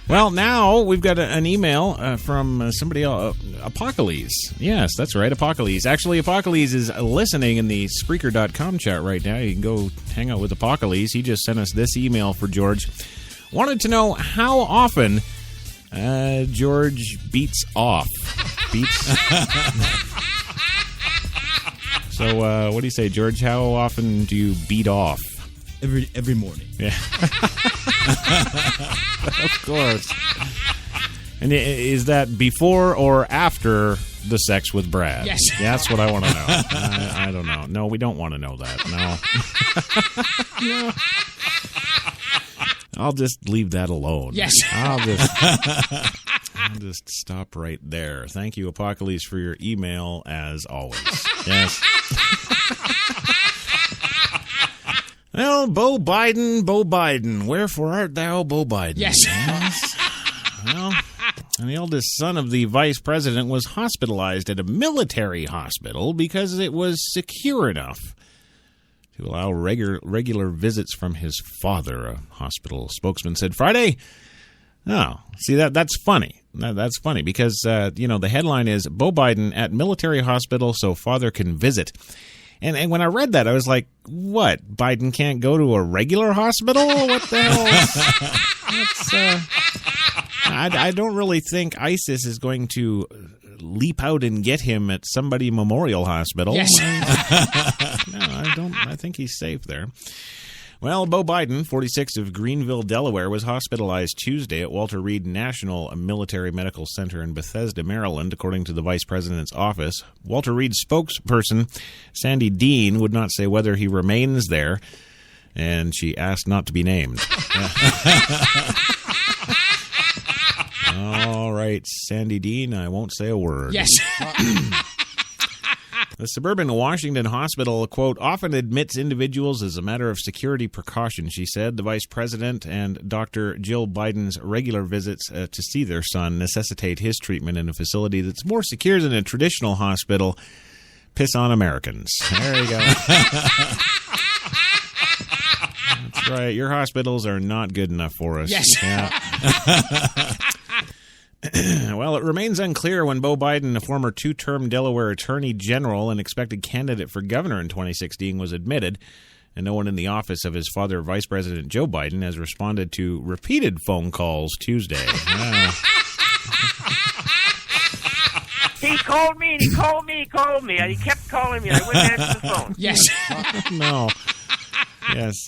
A: Well, now we've got an email from somebody else, Apocalypse. Yes, that's right, Apocalypse. Actually, Apocalypse is listening in the Spreaker.com chat right now. You can go hang out with Apocalypse. He just sent us this email for George. Wanted to know how often George beats off. So, what do you say, George? How often do you beat off?
I: Every morning.
A: Yeah. Of course. And is that before or after the sex with Brad?
E: Yes.
A: Yeah, that's what I want to know. I don't know. No, we don't want to know that. No. No. I'll just leave that alone.
E: Yes.
A: I'll just stop right there. Thank you, Apocalypse, for your email, as always. Yes. Well, Bo Biden, wherefore art thou, Bo Biden?
E: Yes.
A: Well, and the eldest son of the vice president was hospitalized at a military hospital because it was secure enough to allow regular visits from his father, a hospital spokesman said Friday. Oh, see, that's funny. That's funny because, the headline is, Bo Biden at military hospital so father can visit. And when I read that, I was like, what? Biden can't go to a regular hospital? What the hell? I don't really think ISIS is going to leap out and get him at somebody Memorial Hospital.
E: Yes.
A: No, I don't. I think he's safe there. Well, Bo Biden, 46 of Greenville, Delaware, was hospitalized Tuesday at Walter Reed National Military Medical Center in Bethesda, Maryland, according to the vice president's office. Walter Reed's spokesperson, Sandy Dean, would not say whether he remains there, and she asked not to be named. All right. writes, Sandy Dean, I won't say a word.
E: Yes.
A: The suburban Washington hospital, quote, often admits individuals as a matter of security precaution, she said. The vice president and Dr. Jill Biden's regular visits to see their son necessitate his treatment in a facility that's more secure than a traditional hospital. Piss on Americans. There you go. That's right. Your hospitals are not good enough for us.
E: Yes.
A: Yeah. Well, it remains unclear when Beau Biden, a former two-term Delaware attorney general and expected candidate for governor in 2016, was admitted, and no one in the office of his father, Vice President Joe Biden, has responded to repeated phone calls Tuesday.
D: He called me, and he called me, and he kept calling me, and I wouldn't answer the phone.
E: Yes.
A: No. Yes,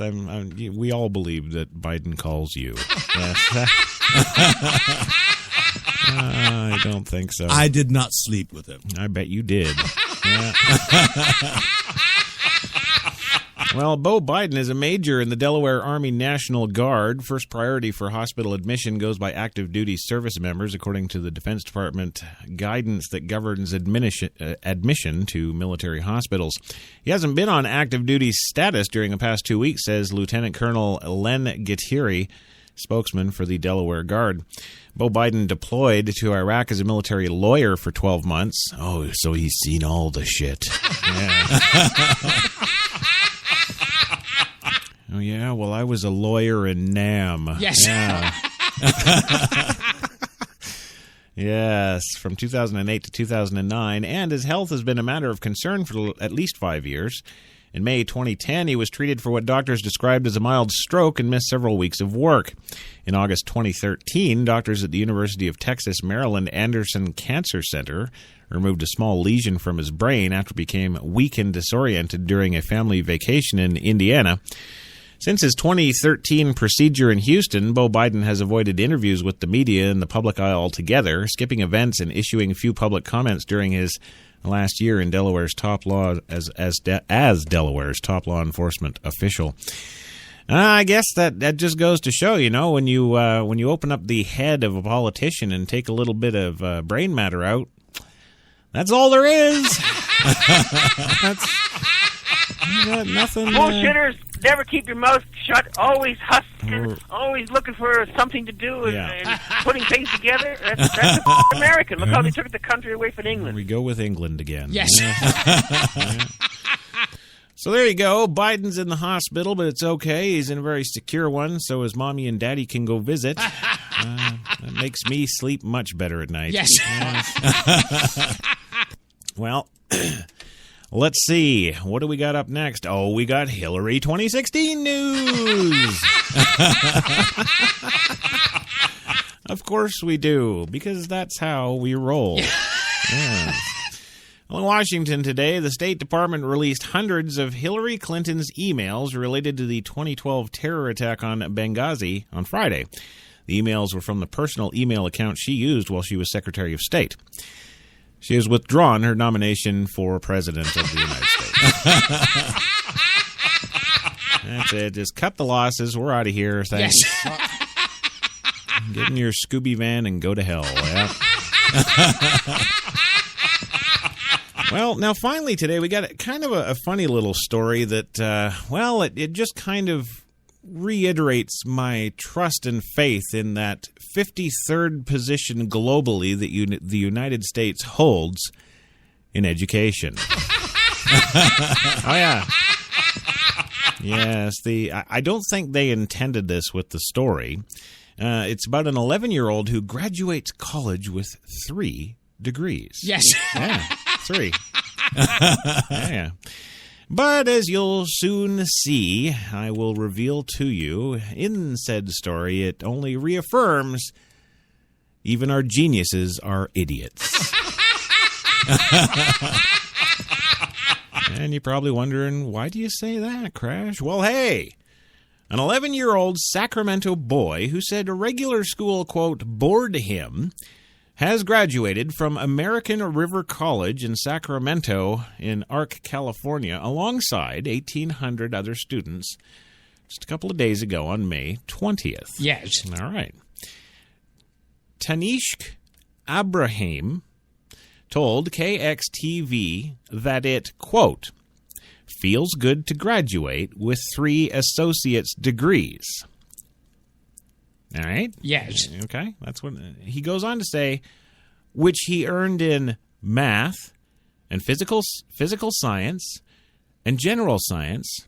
A: we all believe that Biden calls you. Yes. I don't think so.
I: I did not sleep with him.
A: I bet you did. Yeah. Well, Beau Biden is a major in the Delaware Army National Guard. First priority for hospital admission goes by active duty service members, according to the Defense Department guidance that governs admission to military hospitals. He hasn't been on active duty status during the past 2 weeks, says Lieutenant Colonel Len Gutierrez, spokesman for the Delaware Guard. Beau Biden deployed to Iraq as a military lawyer for 12 months. Oh, so he's seen all the shit. Yeah. Oh, yeah? Well, I was a lawyer in Nam.
E: Yes.
A: Yeah. Yes, from 2008 to 2009, and his health has been a matter of concern for at least 5 years. In May 2010, he was treated for what doctors described as a mild stroke and missed several weeks of work. In August 2013, doctors at the University of Texas, Maryland Anderson Cancer Center removed a small lesion from his brain after he became weak and disoriented during a family vacation in Indiana. Since his 2013 procedure in Houston, Beau Biden has avoided interviews with the media and the public eye altogether, skipping events and issuing few public comments during his last year in Delaware's top law as Delaware's top law enforcement official. I guess that just goes to show, when you open up the head of a politician and take a little bit of brain matter out, that's all there is. That's nothing.
D: Bullshitters, never keep your mouth shut. Always hustling, always looking for something to do and putting things together. That's American. Look how they took the country away from England.
A: We go with England again.
E: Yes.
A: Yeah. So there you go. Biden's in the hospital, but it's okay. He's in a very secure one, so his mommy and daddy can go visit. That makes me sleep much better at night.
E: Yes.
A: Well, let's see. What do we got up next? Oh, we got Hillary 2016 news. Of course we do, because that's how we roll. Yeah. Well, in Washington today, the State Department released hundreds of Hillary Clinton's emails related to the 2012 terror attack on Benghazi on Friday. The emails were from the personal email account she used while she was Secretary of State. She has withdrawn her nomination for President of the United States. That's it. Just cut the losses. We're out of here. Thanks.
E: Yes.
A: Get in your Scooby van and go to hell. Yeah. Well, now finally today we got kind of a funny little story that, it just kind of reiterates my trust and faith in that 53rd position globally that the United States holds in education. Oh, yeah. Yes, I don't think they intended this with the story. It's about an 11-year-old who graduates college with 3 degrees.
E: Yes.
A: Yeah, 3. Yeah. But as you'll soon see, I will reveal to you, in said story, it only reaffirms even our geniuses are idiots. And you're probably wondering, why do you say that, Crash? Well, hey, an 11-year-old Sacramento boy who said a regular school, quote, bored him, has graduated from American River College in Sacramento in Arc, California, alongside 1,800 other students just a couple of days ago on May 20th.
E: Yes.
A: All right. Tanishq Abraham told KXTV that it, quote, feels good to graduate with 3 associate's degrees. All right?
E: Yes.
A: Okay, that's what he goes on to say, which he earned in math and physical science and general science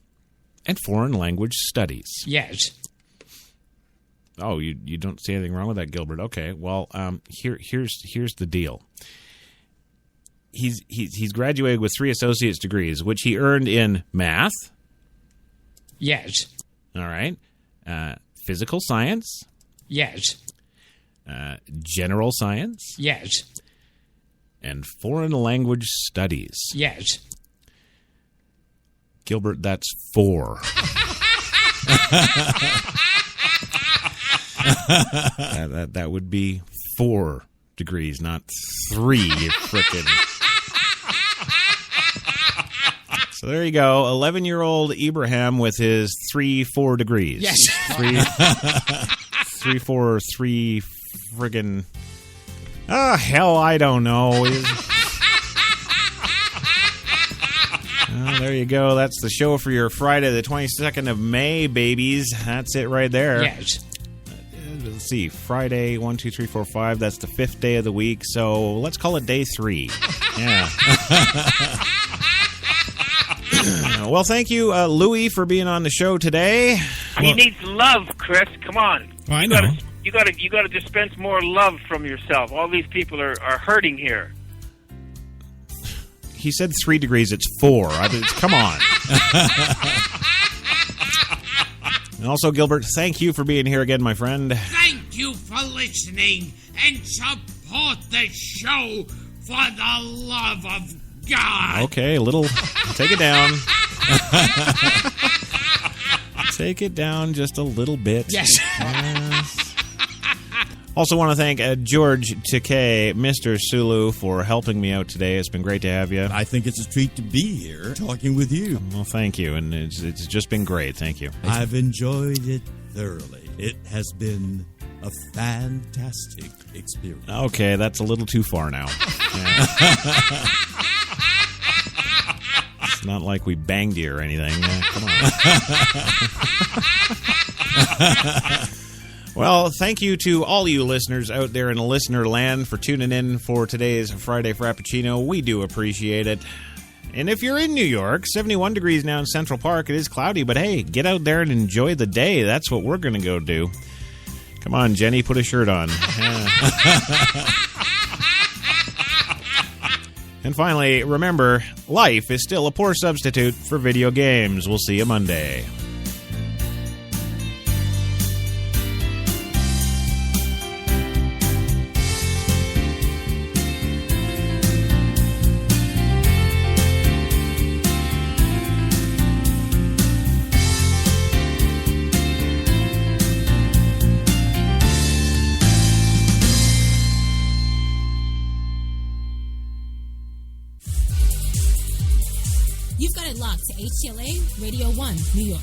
A: and foreign language studies.
E: Yes.
A: Oh, you don't see anything wrong with that, Gilbert? Okay, well, here's the deal. He's graduated with 3 associate's degrees, which he earned in math.
E: Yes.
A: All right. Physical science.
E: Yes.
A: General science.
E: Yes.
A: And foreign language studies.
E: Yes.
A: Gilbert, that's 4. That would be 4 degrees, not 3. You frickin'. So there you go, 11-year-old Ibrahim with his 3-4 degrees.
E: Yes.
A: 3 friggin'. Oh, hell, I don't know. Oh, there you go. That's the show for your Friday, the 22nd of May, babies. That's it right there.
E: Yes.
A: Let's see. Friday, 1, 2, 3, 4, 5. That's the 5th day of the week. So let's call it day 3. Yeah. Well, thank you, Louie, for being on the show today.
D: He needs love, Chris. Come on.
A: I know.
D: You got to dispense more love from yourself. All these people are hurting here.
A: He said 3 degrees. It's 4. Come on. And also, Gilbert, thank you for being here again, my friend.
E: Thank you for listening and support the show for the love of God.
A: Okay, take it down. Take it down just a little bit.
E: Yes.
A: Also want to thank George Takei, Mr. Sulu, for helping me out today. It's been great to have you.
I: I think it's a treat to be here talking with you.
A: Well, thank you, and it's just been great. Thank you.
I: I've enjoyed it thoroughly. It has been a fantastic experience.
A: Okay, that's a little too far now. Yeah. It's not like we banged you or anything. Come on. Well, thank you to all you listeners out there in listener land for tuning in for today's Friday Frappuccino. We do appreciate it. And if you're in New York, 71 degrees now in Central Park. It is cloudy, but hey, get out there and enjoy the day. That's what we're going to go do. Come on, Jenny, put a shirt on. And finally, remember, life is still a poor substitute for video games. We'll see you Monday.
J: You've got it locked to HTLA Radio 1, New York.